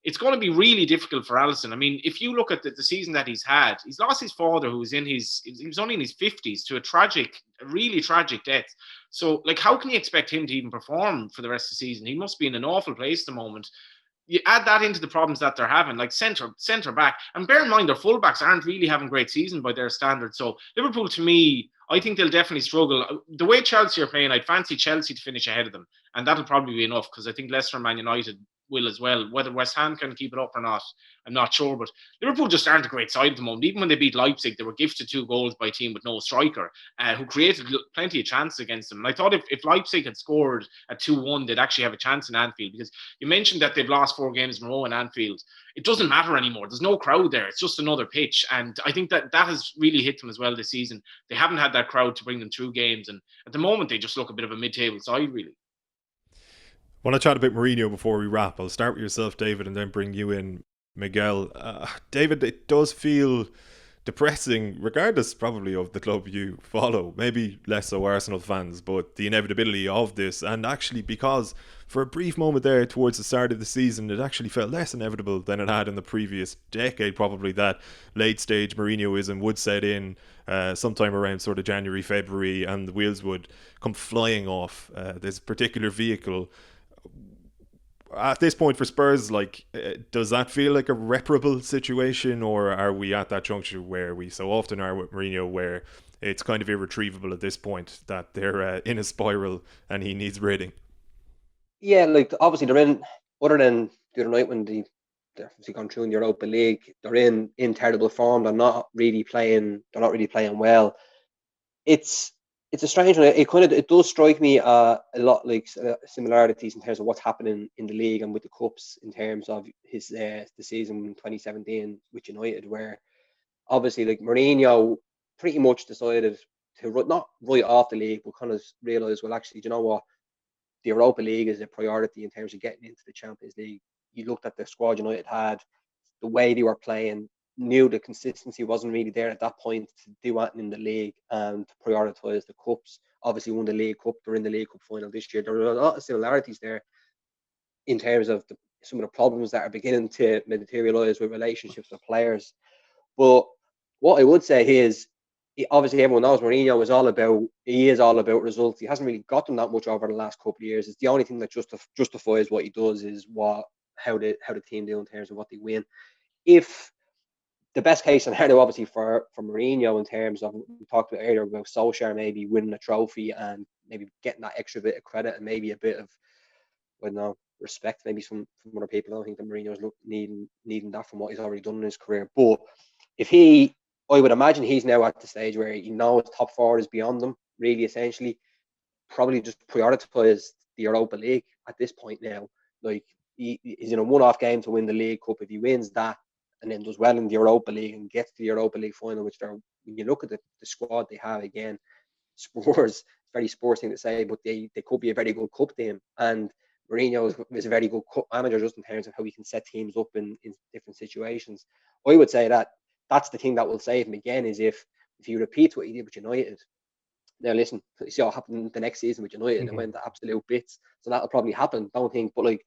it's going to be really difficult for Alisson. I mean, if you look at the season that he's had, he's lost his father, he was only in his 50s, to a really tragic death. So, like, how can you expect him to even perform for the rest of the season? He must be in an awful place at the moment. You add that into the problems that they're having, like centre back, and bear in mind their fullbacks aren't really having great season by their standards. So Liverpool, to me, I think they'll definitely struggle. The way Chelsea are playing, I'd fancy Chelsea to finish ahead of them, and that'll probably be enough, because I think Leicester and Man United will as well. Whether West Ham can keep it up or not, I'm not sure. But Liverpool just aren't a great side at the moment. Even when they beat Leipzig, they were gifted 2 goals by a team with no striker, who created plenty of chances against them. And I thought if Leipzig had scored at 2-1, they'd actually have a chance in Anfield, because you mentioned that they've lost 4 games in a row in Anfield. It doesn't matter anymore. There's no crowd there. It's just another pitch. And I think that has really hit them as well this season. They haven't had that crowd to bring them through games. And at the moment, they just look a bit of a mid-table side, really. I want to chat about Mourinho before we wrap. I'll start with yourself, David, and then bring you in, Miguel. David, it does feel depressing, regardless probably of the club you follow. Maybe less so Arsenal fans, but the inevitability of this. And actually, because for a brief moment there towards the start of the season, it actually felt less inevitable than it had in the previous decade, probably, that late stage Mourinhoism would set in sometime around sort of January, February, and the wheels would come flying off this particular vehicle. At this point for Spurs, like, does that feel like a reparable situation, or are we at that juncture where we so often are with Mourinho, where it's kind of irretrievable at this point, that they're in a spiral and he needs ridding? Yeah, like, obviously they're in, other than the other night when they're obviously gone through in the Europa League, they're in terrible form. They're not really playing well. It's a strange one. It does strike me a lot like similarities in terms of what's happening in the league and with the cups, in terms of his the season 2017 with United, where obviously, like, Mourinho pretty much decided to not write off the league, but kind of realised, well, actually, do you know what? The Europa League is a priority in terms of getting into the Champions League. You looked at the squad United had, the way they were playing, knew the consistency wasn't really there at that point to do anything in the league and to prioritise the cups. Obviously won the League Cup. They're in the League Cup final this year. There are a lot of similarities there in terms of some of the problems that are beginning to materialise with relationships with players. But what I would say is, obviously everyone knows Mourinho is all about results. He hasn't really got them that much over the last couple of years. It's the only thing that justifies what he does is how the team do in terms of what they win. If the best case scenario, obviously, for Mourinho, in terms of, we talked about earlier about Solskjaer maybe winning a trophy and maybe getting that extra bit of credit and maybe a bit of, I don't know, respect, maybe from other people. I don't think that Mourinho's needing that from what he's already done in his career. But I would imagine he's now at the stage where he knows top 4 is beyond him, really, essentially. Probably just prioritise the Europa League at this point now. Like, he's in a one-off game to win the League Cup. If he wins that and then does well in the Europa League and gets to the Europa League final, which when you look at the squad they have, again, Spurs, very Spurs thing to say, but they could be a very good cup team. And Mourinho is a very good cup manager, just in terms of how he can set teams up in different situations. I would say that that's the thing that will save him again, is if he repeats what he did with United. Now, listen, you see what happened the next season with United, and went to absolute bits. So that'll probably happen, don't think. But, like,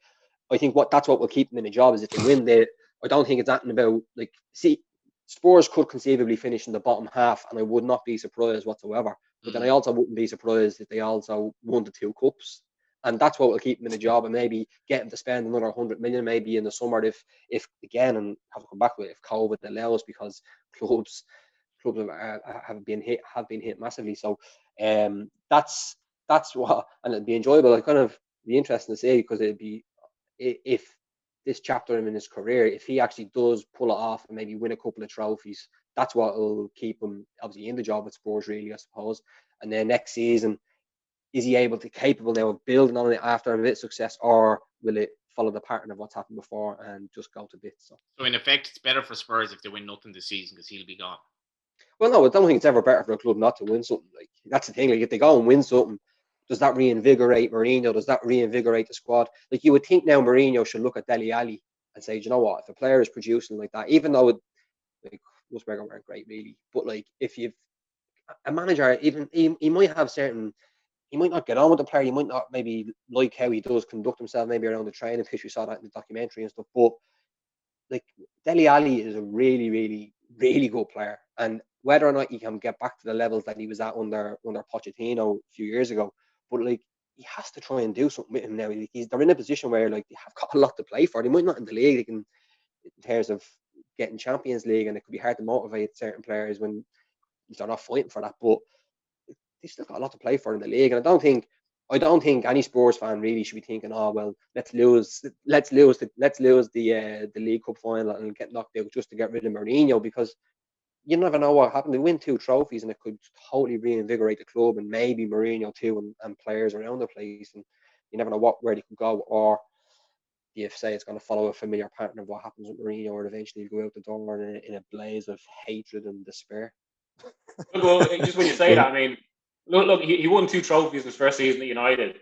I think that's what will keep them in the job, is if they win. I don't think it's nothing about, like, see, Spurs could conceivably finish in the bottom half, and I would not be surprised whatsoever. But then I also wouldn't be surprised if they also won the 2 cups. And that's what will keep them in the job, and maybe get them to spend another 100 million maybe in the summer, if again, and have to come back with it, if COVID allows, because clubs have been hit massively. So that's what, and it'd be enjoyable. It'd kind of be interesting to see, because it'd be, if this chapter in his career, if he actually does pull it off and maybe win a couple of trophies, that's what will keep him obviously in the job at Spurs, really, I suppose. And then next season, is he capable now of building on it after a bit of success, or will it follow the pattern of what's happened before and just go to bits? So in effect, it's better for Spurs if they win nothing this season, because he'll be gone. Well, no, I don't think it's ever better for a club not to win something. Like, that's the thing. Like, if they go and win something, Does that reinvigorate Mourinho? Does that reinvigorate the squad? Like, you would think now Mourinho should look at Dele Alli and say, do you know what, if a player is producing like that, even though like Wolfsberger weren't great really, but like if you've a manager, even he might have certain, he might not get on with the player, he might not maybe like how he does conduct himself maybe around the training pitch. We saw that in the documentary and stuff, but like Dele Alli is a really, really, really good player, and whether or not he can get back to the levels that he was at under Pochettino a few years ago, but like he has to try and do something with him now. They're in a position where like they have got a lot to play for. They might not in the league, they can, in terms of getting Champions League, and it could be hard to motivate certain players when they're not fighting for that, but they've still got a lot to play for in the league. And I don't think any Spurs fan really should be thinking, oh well, let's lose the League Cup final and get knocked out just to get rid of Mourinho, because you never know what happened. They win 2 trophies and it could totally reinvigorate the club, and maybe Mourinho too, and players around the place, and you never know where they could go. Or if say it's going to follow a familiar pattern of what happens with Mourinho, or eventually go out the door in a blaze of hatred and despair. Well, just when you say that, I mean, look, he won 2 trophies in his first season at United,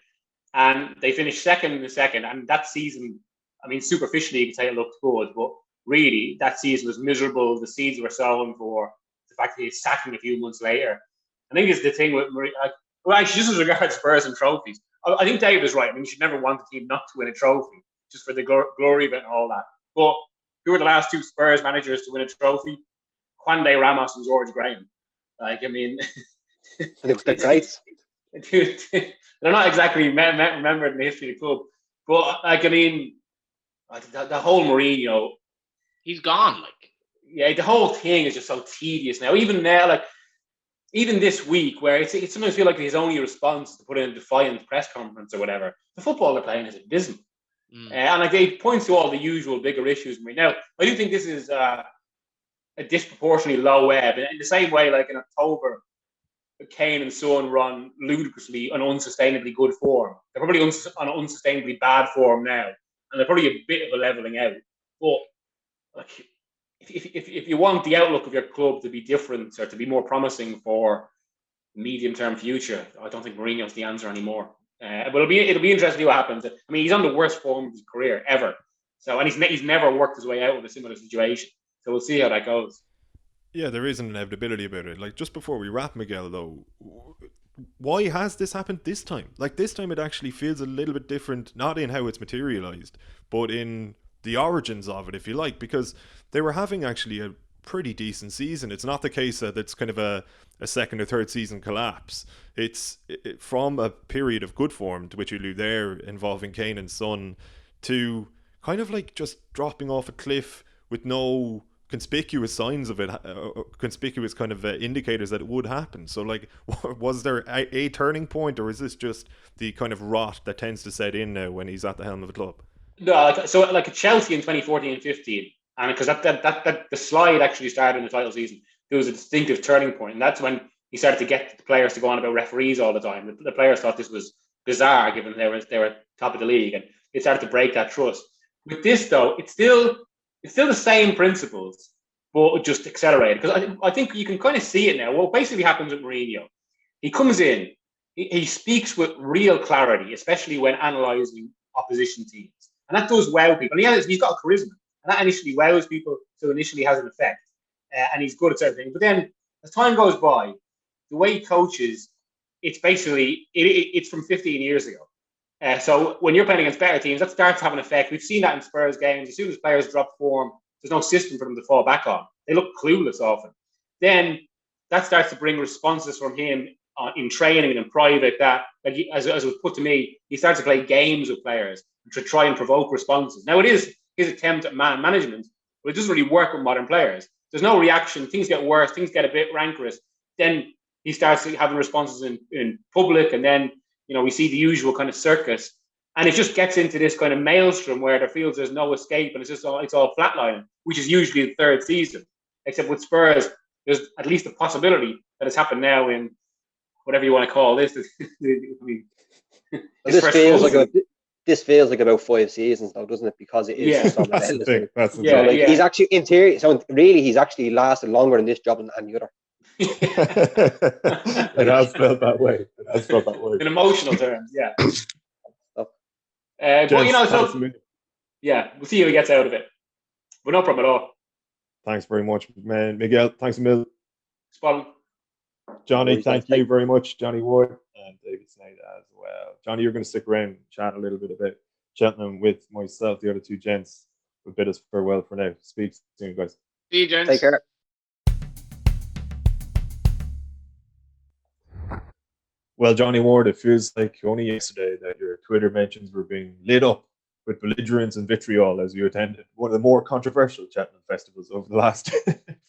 and they finished second in the second. And that season, I mean, superficially you could say it looked good, but really that season was miserable. The seeds were sown for the fact that he's sacking a few months later. I think it's the thing with Mourinho. Well, actually, just as regards Spurs and trophies, I think David is right. I mean, you should never want the team not to win a trophy just for the glory of it and all that. But who were the last 2 Spurs managers to win a trophy? Juan de Ramos and George Graham. Like, I mean, they're great. They're not exactly remembered in the history of the club. But, like, I mean, the whole Mourinho, he's gone. Like, yeah, the whole thing is just so tedious now. Even now, like, even this week, where it sometimes feel like his only response is to put in a defiant press conference or whatever. The football they're playing is abysmal. And like, it points to all the usual bigger issues. Now, I do think this is a disproportionately low ebb. In the same way, like in October, Kane and Son run ludicrously on unsustainably good form. They're probably on unsustainably bad form now, and they're probably a bit of a leveling out. But like, if you want the outlook of your club to be different or to be more promising for medium-term future, I don't think Mourinho's the answer anymore. But it'll be interesting to see what happens. I mean, he's on the worst form of his career ever. So, and he's never worked his way out of a similar situation. So we'll see how that goes. Yeah, there is an inevitability about it. Like, just before we wrap, Miguel, though, why has this happened this time? Like, this time it actually feels a little bit different, not in how it's materialized, but in the origins of it, if you like, because they were having actually a pretty decent season. It's not the case that it's kind of a second or third season collapse. It's from a period of good form, to which you allude there, involving Kane and Son, to kind of like just dropping off a cliff with no conspicuous signs of it, conspicuous kind of indicators that it would happen. So, like, was there a turning point, or is this just the kind of rot that tends to set in now when he's at the helm of a club? No, like at Chelsea in 2014 and 15, and because that the slide actually started in the title season, there was a distinctive turning point, and that's when he started to get the players to go on about referees all the time. The players thought this was bizarre, given they were top of the league, and it started to break that trust. With this, though, it's still the same principles, but just accelerated. Because I think you can kind of see it now. What basically happens with Mourinho, he comes in, he speaks with real clarity, especially when analysing opposition teams. And that does wow people. And he's got a charisma. And that initially wows people, so initially has an effect. And he's good at certain things. But then, as time goes by, the way he coaches, it's basically, it's from 15 years ago. So when you're playing against better teams, that starts to have an effect. We've seen that in Spurs games. As soon as players drop form, there's no system for them to fall back on. They look clueless often. Then that starts to bring responses from him in training and in private. That, like as it was put to me, he starts to play games with players to try and provoke responses. Now, it is his attempt at man management, but it doesn't really work with modern players. There's no reaction. Things get worse. Things get a bit rancorous. Then he starts having responses in public, and then, you know, we see the usual kind of circus, and it just gets into this kind of maelstrom where there feels there's no escape, and it's all flatlining, which is usually the third season. Except with Spurs, there's at least a possibility that it's happened now in whatever you want to call this. This feels like about 5 seasons, though, doesn't it? Because it is so that's the thing. That's the thing. He's actually, in theory, so really, he's actually lasted longer in this job than any other. It has felt that way. It has felt that way. In emotional terms, yeah. But Gents, so yeah, we'll see who gets out of it. But no problem at all. Thanks very much, man. Miguel, thanks a million. Spot. Johnny, thank you very much. Johnny Ward and David Sneyd as well. Johnny, you're going to stick around and chat a little bit about Cheltenham with myself, the other two gents. We'll bid us farewell for now. Speak soon, guys. See you, gents. Take care. Well, Johnny Ward, it feels like only yesterday that your Twitter mentions were being lit up with belligerence and vitriol as you attended one of the more controversial Cheltenham festivals over the last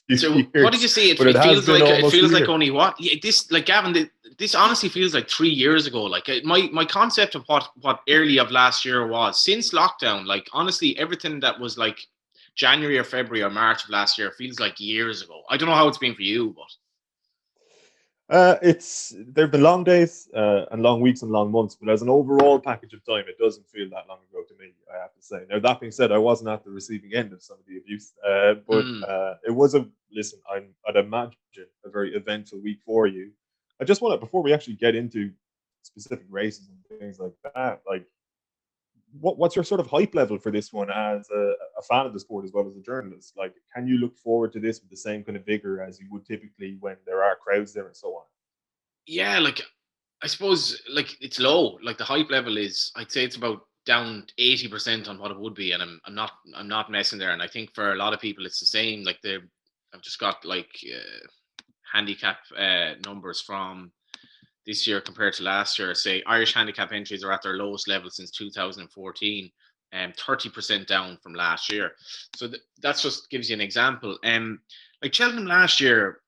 few so years. What did you see? It feels like only what? Yeah, this, like, Gavan, this honestly feels like 3 years ago. Like, my concept of what early of last year was, since lockdown, like, honestly, everything that was like January or February or March of last year feels like years ago. I don't know how it's been for you, but there've been long days and long weeks and long months, but as an overall package of time, it doesn't feel that long ago to me, I have to say. Now, that being said, I wasn't at the receiving end of some of the abuse, but it was I'd imagine a very eventful week for you. I just want to, before we actually get into specific races and things like that, like, what's your sort of hype level for this one as a fan of the sport as well as a journalist? Like, can you look forward to this with the same kind of vigor as you would typically when there are crowds there and so on? Yeah, like, I suppose, like, it's low. Like, the hype level is, I'd say it's about down 80% on what it would be, and I'm not messing there. And I think for a lot of people it's the same. Like, I've just got like handicap numbers from this year compared to last year. Say Irish handicap entries are at their lowest level since 2014, and 30% down from last year. So that's just gives you an example. Like Cheltenham last year,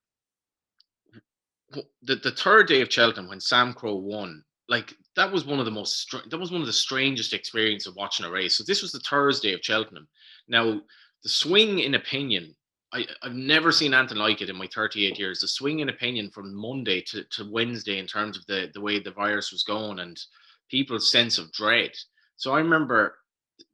the third day of Cheltenham when Sam Crow won, like, that was one of the strangest experiences of watching a race. So this was the Thursday of Cheltenham. Now, the swing in opinion, I've never seen anything like it in my 38 years. The swing in opinion from Monday to Wednesday in terms of the way the virus was going and people's sense of dread. So I remember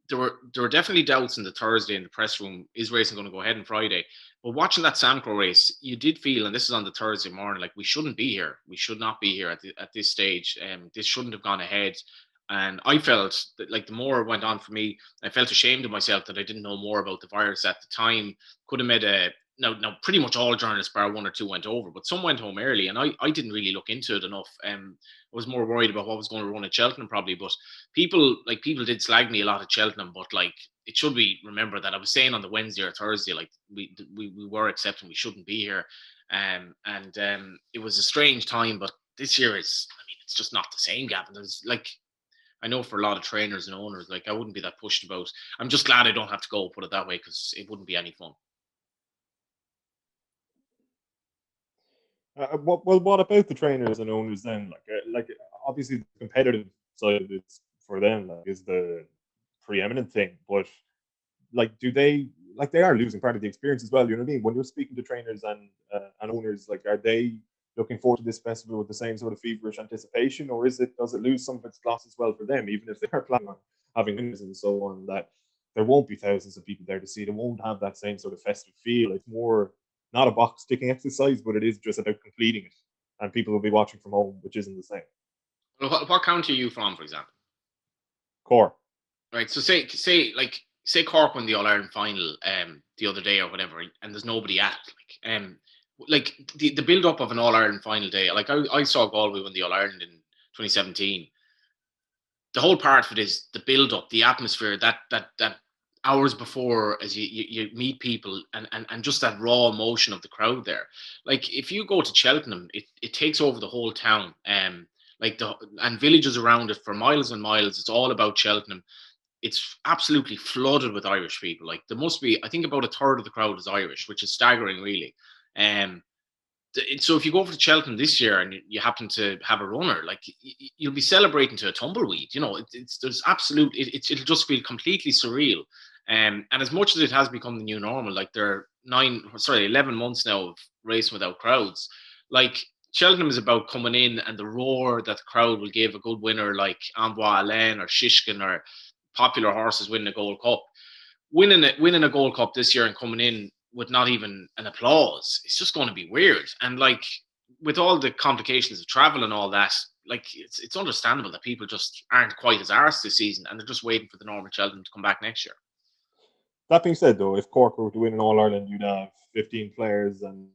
there were definitely doubts in the Thursday in the press room, is racing going to go ahead on Friday? But watching that Sam Crow race, you did feel, and this is on the Thursday morning, like, we shouldn't be here. We should not be here at this stage. This shouldn't have gone ahead. And I felt that, like, the more it went on for me, I felt ashamed of myself that I didn't know more about the virus at the time. Could have made now pretty much all journalists, bar one or two, went over, but some went home early, and I didn't really look into it enough. I was more worried about what was going to run at Cheltenham probably, but people did slag me a lot at Cheltenham, but, like, it should be remembered that I was saying on the Wednesday or Thursday, like, we were accepting we shouldn't be here, and it was a strange time. But this year it's just not the same, Gavin. There's, like, I know for a lot of trainers and owners, like, I wouldn't be that pushed about. I'm just glad I don't have to go, put it that way, because it wouldn't be any fun. What about the trainers and owners then? Like obviously the competitive side of it for them, like, is the preeminent thing, but, like, do they, like, they are losing part of the experience as well? You know what I mean? When you're speaking to trainers and owners, like, are they looking forward to this festival with the same sort of feverish anticipation, or does it lose some of its gloss as well for them, even if they are planning on having winners and so on, that there won't be thousands of people there to see? They won't have that same sort of festive feel. It's more not a box ticking exercise, but it is just about completing it, and people will be watching from home, which isn't the same. Well, what county are you from, for example? Cork. Right. So say Cork won the All Ireland final the other day or whatever, and there's nobody at it. Like the build up of an All Ireland final day. Like, I saw Galway win the All Ireland in 2017. The whole part of it is the build up, the atmosphere, that hours before, as you meet people, and just that raw emotion of the crowd there. Like, if you go to Cheltenham, it takes over the whole town, and villages around it for miles and miles. It's all about Cheltenham. It's absolutely flooded with Irish people. Like, there must be, I think, about a third of the crowd is Irish, which is staggering, really. So if you go over to Cheltenham this year and you happen to have a runner, like, you'll be celebrating to a tumbleweed. You know, it'll just feel completely surreal. And as much as it has become the new normal, like, there are 11 months now of racing without crowds. Like, Cheltenham is about coming in and the roar that the crowd will give a good winner like Amboise Alain or Shishkin or popular horses winning a Gold Cup. Winning a Gold Cup this year and coming in with not even an applause, it's just going to be weird. And like with all the complications of travel and all that, like it's understandable that people just aren't quite as arsed this season, and they're just waiting for the normal Cheltenham to come back next year. That being said, though, if Cork were to win in All Ireland, you'd have 15 players and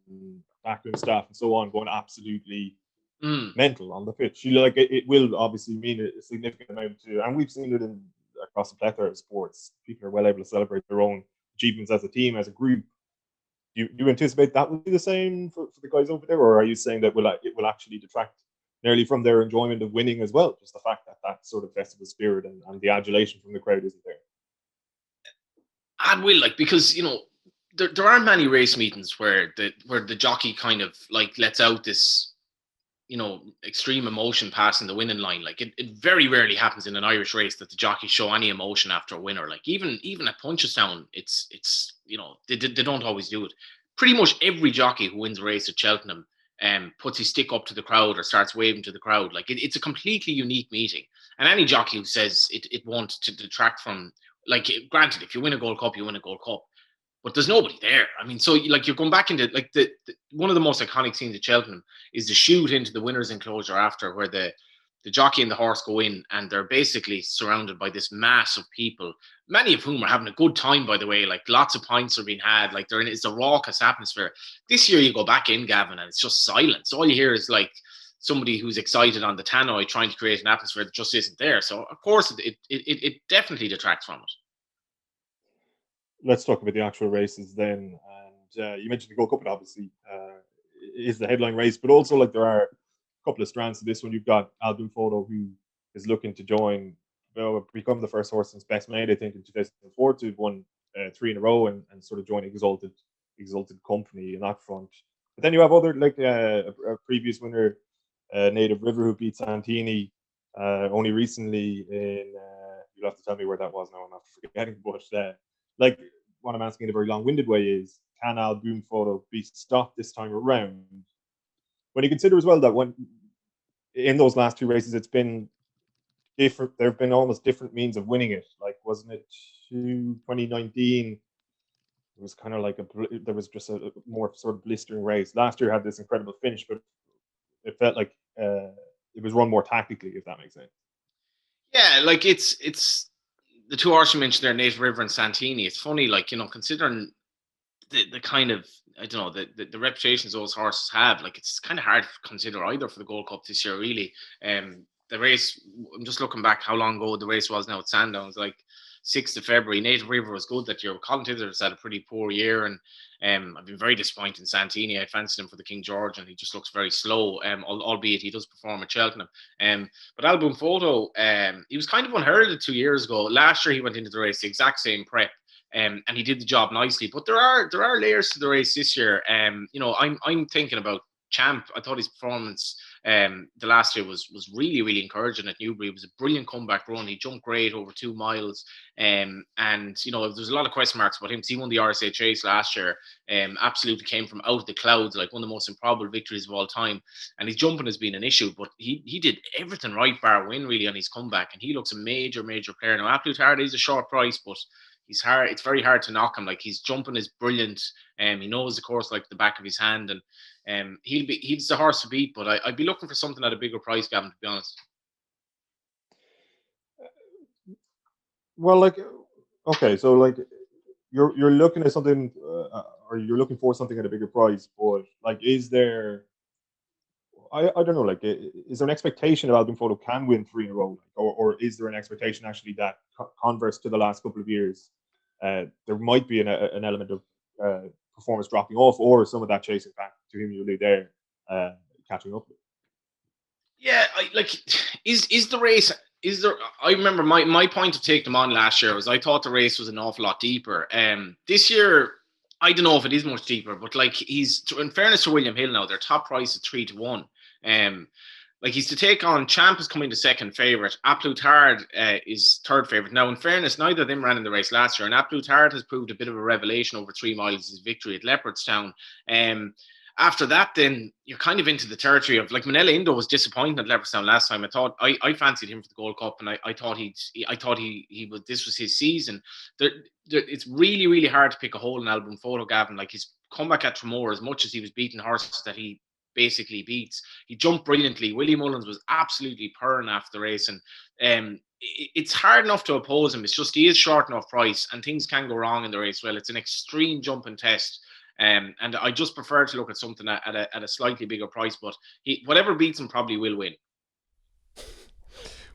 backroom staff and so on going absolutely mental on the pitch. It will obviously mean a significant amount to, and we've seen it across a plethora of sports. People are well able to celebrate their own achievements as a team, as a group. Do you anticipate that will be the same for the guys over there, or are you saying that it will actually detract nearly from their enjoyment of winning as well? Just the fact that sort of festival spirit and the adulation from the crowd isn't there. I will, because there aren't many race meetings where the jockey kind of like lets out this extreme emotion passing the winning line. Like it very rarely happens in an Irish race that the jockeys show any emotion after a winner. Like even at Punchestown, it's they don't always do it. Pretty much every jockey who wins a race at Cheltenham puts his stick up to the crowd or starts waving to the crowd. Like it's a completely unique meeting. And any jockey who says it won't to detract from, like, granted, if you win a Gold Cup, you win a Gold Cup. But there's nobody there. I mean, so like you're going back into like the one of the most iconic scenes at Cheltenham is the shoot into the winner's enclosure after, where the jockey and the horse go in, and they're basically surrounded by this mass of people, many of whom are having a good time, by the way. Like lots of pints are being had. Like it's a raucous atmosphere. This year you go back in, Gavan, and it's just silence. All you hear is like somebody who's excited on the tannoy trying to create an atmosphere that just isn't there. So of course it definitely detracts from it. Let's talk about the actual races then. And you mentioned the Gold Cup, and obviously is the headline race, but also like there are a couple of strands to this one. You've got Album Photo, who is looking to become the first horse since Best Made, I think, in 2004 to have won 3 in a row and sort of join exalted company in that front. But then you have other, like a previous winner, Native River, who beat Santini only recently in. You'll have to tell me where that was now. I'm after forgetting, but. Like what I'm asking in a very long-winded way is, can Album Photo be stopped this time around? When you consider as well that when in those last 2 races, it's been different. There have been almost different means of winning it. Like, wasn't it 2019? It was kind of like there was just a more sort of blistering race. Last year had this incredible finish, but it felt like it was run more tactically, if that makes sense. Yeah, like it's the 2 horses you mentioned there, Native River and Santini. It's funny, like, considering the kind of, I don't know, the reputations those horses have, like it's kind of hard to consider either for the Gold Cup this year, really. The race, I'm just looking back how long ago the race was now at Sandown. It's like 6th of February. Native River was good that year. Colin Tithers had a pretty poor year, and I've been very disappointed in Santini. I fancied him for the King George, and he just looks very slow, albeit he does perform at Cheltenham. But Album Photo, he was kind of unheralded 2 years ago. Last year he went into the race the exact same prep, and he did the job nicely. But there are layers to the race this year. I'm thinking about Champ. I thought his performance the last year was really, really encouraging at Newbury. It was a brilliant comeback run. He jumped great over 2 miles. And there's a lot of question marks about him because he won the RSA Chase last year. Absolutely came from out of the clouds, like one of the most improbable victories of all time. And his jumping has been an issue, but he did everything right bar win really on his comeback, and he looks a major player. Now, Absolute Hard is a short price, but he's hard. It's very hard to knock him. Like, his jumping is brilliant. He knows the course like the back of his hand, and he's the horse to beat. But I'd be looking for something at a bigger price, Gavin, to be honest. Well, like, okay, so like you're looking at something, or you're looking for something at a bigger price, but like, is there? I don't know. Like, is there an expectation that Album Photo can win 3 in a row, or is there an expectation actually that converse to the last couple of years, there might be an element of performance dropping off, or some of that chasing back to him you're there catching up with? Yeah, is the race? Is there? I remember my point of taking them on last year was I thought the race was an awful lot deeper. This year, I don't know if it is much deeper, but like, he's, in fairness to William Hill now, their top price is 3 to 1. Like, he's to take on Champ is coming to second favourite. Absolute Hard is third favourite. Now, in fairness, neither of them ran in the race last year, and Absolute Hard has proved a bit of a revelation over 3 miles. His victory at Leopardstown. after that, then you're kind of into the territory of, like, Manella Indo was disappointing at Leopardstown last time. I fancied him for the Gold Cup, and I thought he would. This was his season. It's really, really hard to pick a hole in album photo, Gavan. Like, his comeback at Tremor, as much as he was beating horses that he basically beats, he jumped brilliantly. Willie Mullins was absolutely purring after the race, and it's hard enough to oppose him. It's just he is short enough price, and things can go wrong in the race. Well, it's an extreme jumping test. And I just prefer to look at something at a slightly bigger price, but whatever beats him probably will win.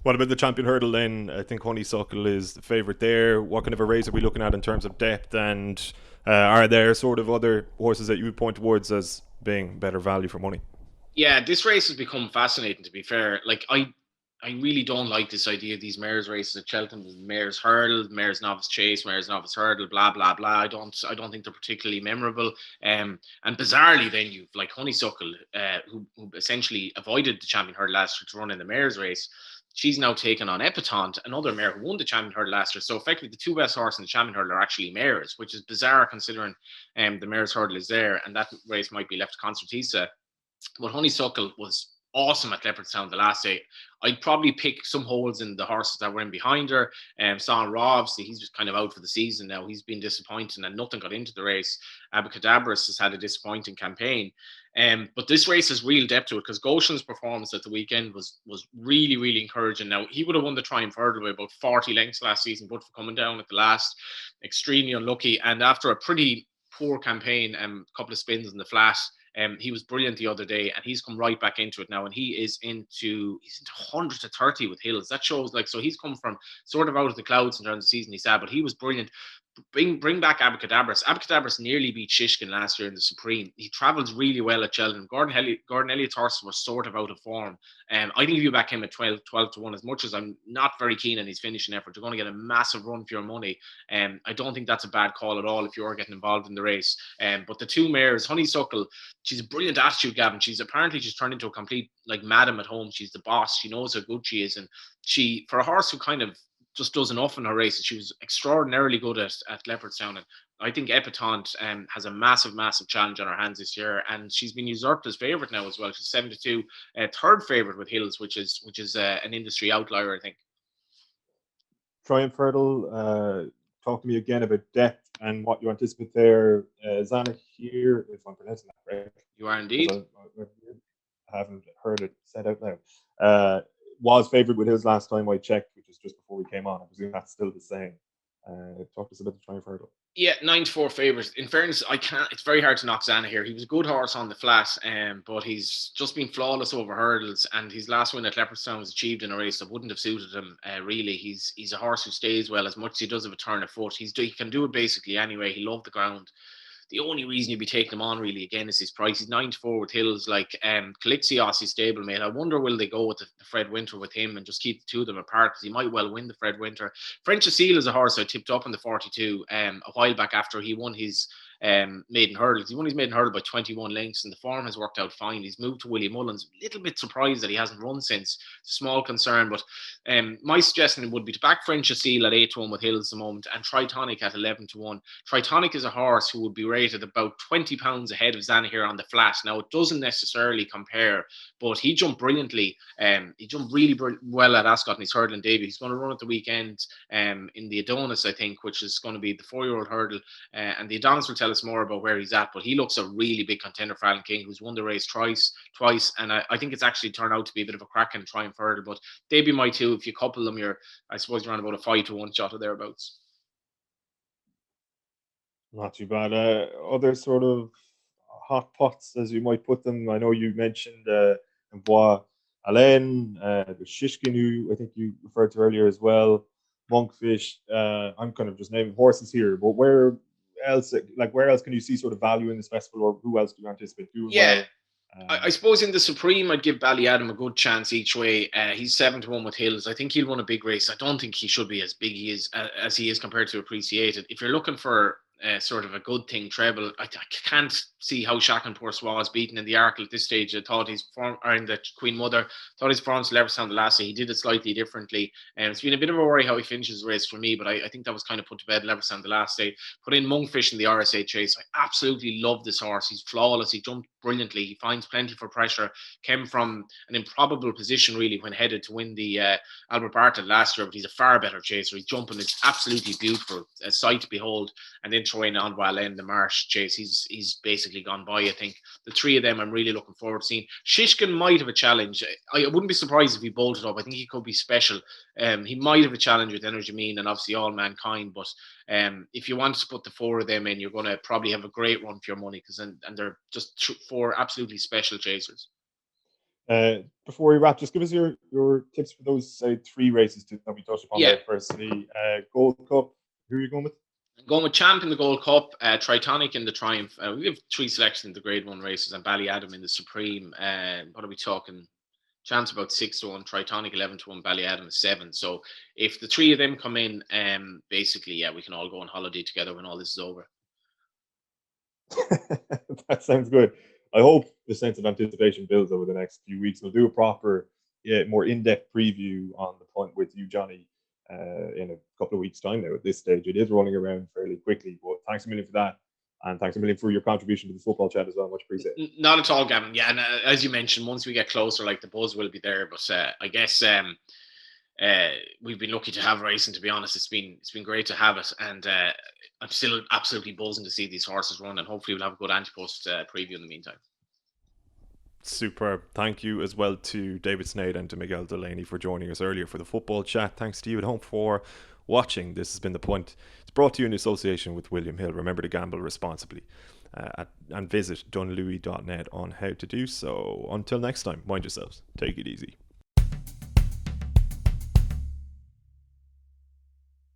What about the Champion Hurdle then? I think Honeysuckle is the favourite there. What kind of a race are we looking at in terms of depth, and are there sort of other horses that you would point towards as being better value for money? Yeah, this race has become fascinating, to be fair. Like, I really don't like this idea of these mares races at Cheltenham, Mares Hurdle, Mares Novice Chase, Mares Novice Hurdle, blah blah blah. I don't think they're particularly memorable. And bizarrely, then you've like Honeysuckle, who essentially avoided the Champion Hurdle last year to run in the mares race. She's now taken on Epatante, another mare who won the Champion Hurdle last year. So effectively, the two best horses in the Champion Hurdle are actually mares, which is bizarre considering the Mares Hurdle is there, and that race might be left to Concertista. But Honeysuckle was awesome at Leopardstown the last day. I'd probably pick some holes in the horses that were in behind her. Son Ra, obviously, he's just kind of out for the season now. He's been disappointing and nothing got into the race. Abacadabras has had a disappointing campaign. But this race has real depth to it, because Goshen's performance at the weekend was really, really encouraging. Now, he would have won the Triumph Hurdle by about 40 lengths last season, but for coming down at the last, extremely unlucky. And after a pretty poor campaign, a couple of spins in the flat, he was brilliant the other day, and he's come right back into it now, and he's into 100 to 30 with Hills. That shows, like, so he's come from sort of out of the clouds in terms of the season he's had, but he was brilliant. Bring back Abacadabras. Abacadabras nearly beat Shishkin last year in the Supreme. He travels really well at Cheltenham. Gordon Elliott's horses were sort of out of form. I think if you back him at 12 to 1, as much as I'm not very keen on his finishing effort, you're going to get a massive run for your money. I don't think that's a bad call at all if you are getting involved in the race. But the two mares, Honeysuckle, she's a brilliant attitude, Gavan. She's turned into a complete, like, madam at home. She's the boss. She knows how good she is. And she, for a horse who kind of just does enough in her races, she was extraordinarily good at Leopardstown. And I think Epatante has a massive challenge on her hands this year, and she's been usurped as favourite now as well. She's 7-2, third favourite with Hills, which is an industry outlier, I think. Triumph Hurdle, talk to me again about depth and what you anticipate there. Zana here, if I'm pronouncing that correct. You are indeed. I haven't heard it said out loud. Was favourite with Hills last time I checked, which is just before we came on. I presume that's still the same. Talk to us about the Triumph Hurdle. Yeah, 9-4 favourite. In fairness, it's very hard to knock Zana here. He was a good horse on the flat, but he's just been flawless over hurdles, and his last win at Leopardstown was achieved in a race that wouldn't have suited him, really. He's a horse who stays well, as much as he does have a turn of foot. He can do it basically anyway. He loved the ground. The only reason you'd be taking him on, really, again, is his price. He's 9-4 with Hills. Like, Calixios, his stablemate. I wonder, will they go with the Fred Winter with him and just keep the two of them apart, because he might well win the Fred Winter. French Cecile is a horse I tipped up in the 42 a while back after he won his maiden hurdles. He won his maiden hurdle by 21 lengths, and the form has worked out fine. He's moved to Willie Mullins. A little bit surprised that he hasn't run since. Small concern, but my suggestion would be to back French Cecile at 8-1 with Hills at the moment, and Tritonic at 11-1. Tritonic is a horse who would be rated about 20 pounds ahead of Zana here on the flat. Now, it doesn't necessarily compare, but he jumped brilliantly. He jumped really well at Ascot in his hurdling debut. He's going to run at the weekend in the Adonis, I think, which is going to be the 4-year-old hurdle, and the Adonis will tell us more about where he's at, but he looks a really big contender for Alan King, who's won the race twice, and I think it's actually turned out to be a bit of a cracking Triumph Hurdle, but they'd be my two. If you couple them, I suppose you're on about a 5-1 shot or thereabouts. Not too bad. Other sort of hot pots, as you might put them. I know you mentioned Bois Alain, the Shishkin, who I think you referred to earlier as well, Monkfish. I'm kind of just naming horses here, but where else can you see sort of value in this festival, or who else do you anticipate doing well? I suppose in the Supreme, I'd give Ballyadam a good chance each way. He's 7-1 with Hills. I think he'll win a big race. I don't think he should be as big as he is compared to Appreciated. If you're looking for sort of a good thing treble, I can't see how Shackleton was beaten in the Arkle at this stage. I thought in the Queen Mother, thought his performance at Leverstown the last day, he did it slightly differently. And it's been a bit of a worry how he finishes the race for me, but I think that was kind of put to bed Leverstown the last day. Put in Monkfish in the RSA chase. I absolutely love this horse. He's flawless. He jumped brilliantly. He finds plenty for pressure. Came from an improbable position really when headed to win the Albert Bartlett last year, but he's a far better chaser. He's jumping is absolutely beautiful, a sight to behold. And then throw in Anwar in the Marsh chase. He's basically gone by. I think the three of them I'm really looking forward to seeing. Shishkin might have a challenge. I wouldn't be surprised if he bolted up. I think he could be special. He might have a challenge with Energy Mean and obviously All Mankind, but if you want to put the four of them in, you're going to probably have a great run for your money, because and they're just four absolutely special chasers. Before we wrap, just give us your tips for those three races that we touched upon there. Firstly, Gold Cup, who are you going with? I'm going with Champ in the Gold Cup, Tritonic in the Triumph. We have three selections in the Grade 1 races, and Ballyadam in the Supreme. What are we talking? Champ's about 6-1, Tritonic 11-1, Ballyadam is 7. So if the three of them come in, basically, we can all go on holiday together when all this is over. That sounds good. I hope the sense of anticipation builds over the next few weeks. We'll do a proper, more in-depth preview on the Punt with you, Johnny, in a couple of weeks' time now. At this stage, it is running around fairly quickly, but thanks a million for that. And thanks a million for your contribution to the football chat as well. Much appreciated. Not at all, Gavin. Yeah, and as you mentioned, once we get closer, like, the buzz will be there. But I guess we've been lucky to have racing. To be honest, it's been great to have it, and I'm still absolutely buzzing to see these horses run. And hopefully, we'll have a good anti-post preview in the meantime. Superb. Thank you as well to David Sneyd and to Miguel Delaney for joining us earlier for the football chat. Thanks to you at home for watching. This has been The Punt. It's brought to you in association with William Hill. Remember to gamble responsibly and visit dunlewy.net on how to do so. Until next time, mind yourselves. Take it easy.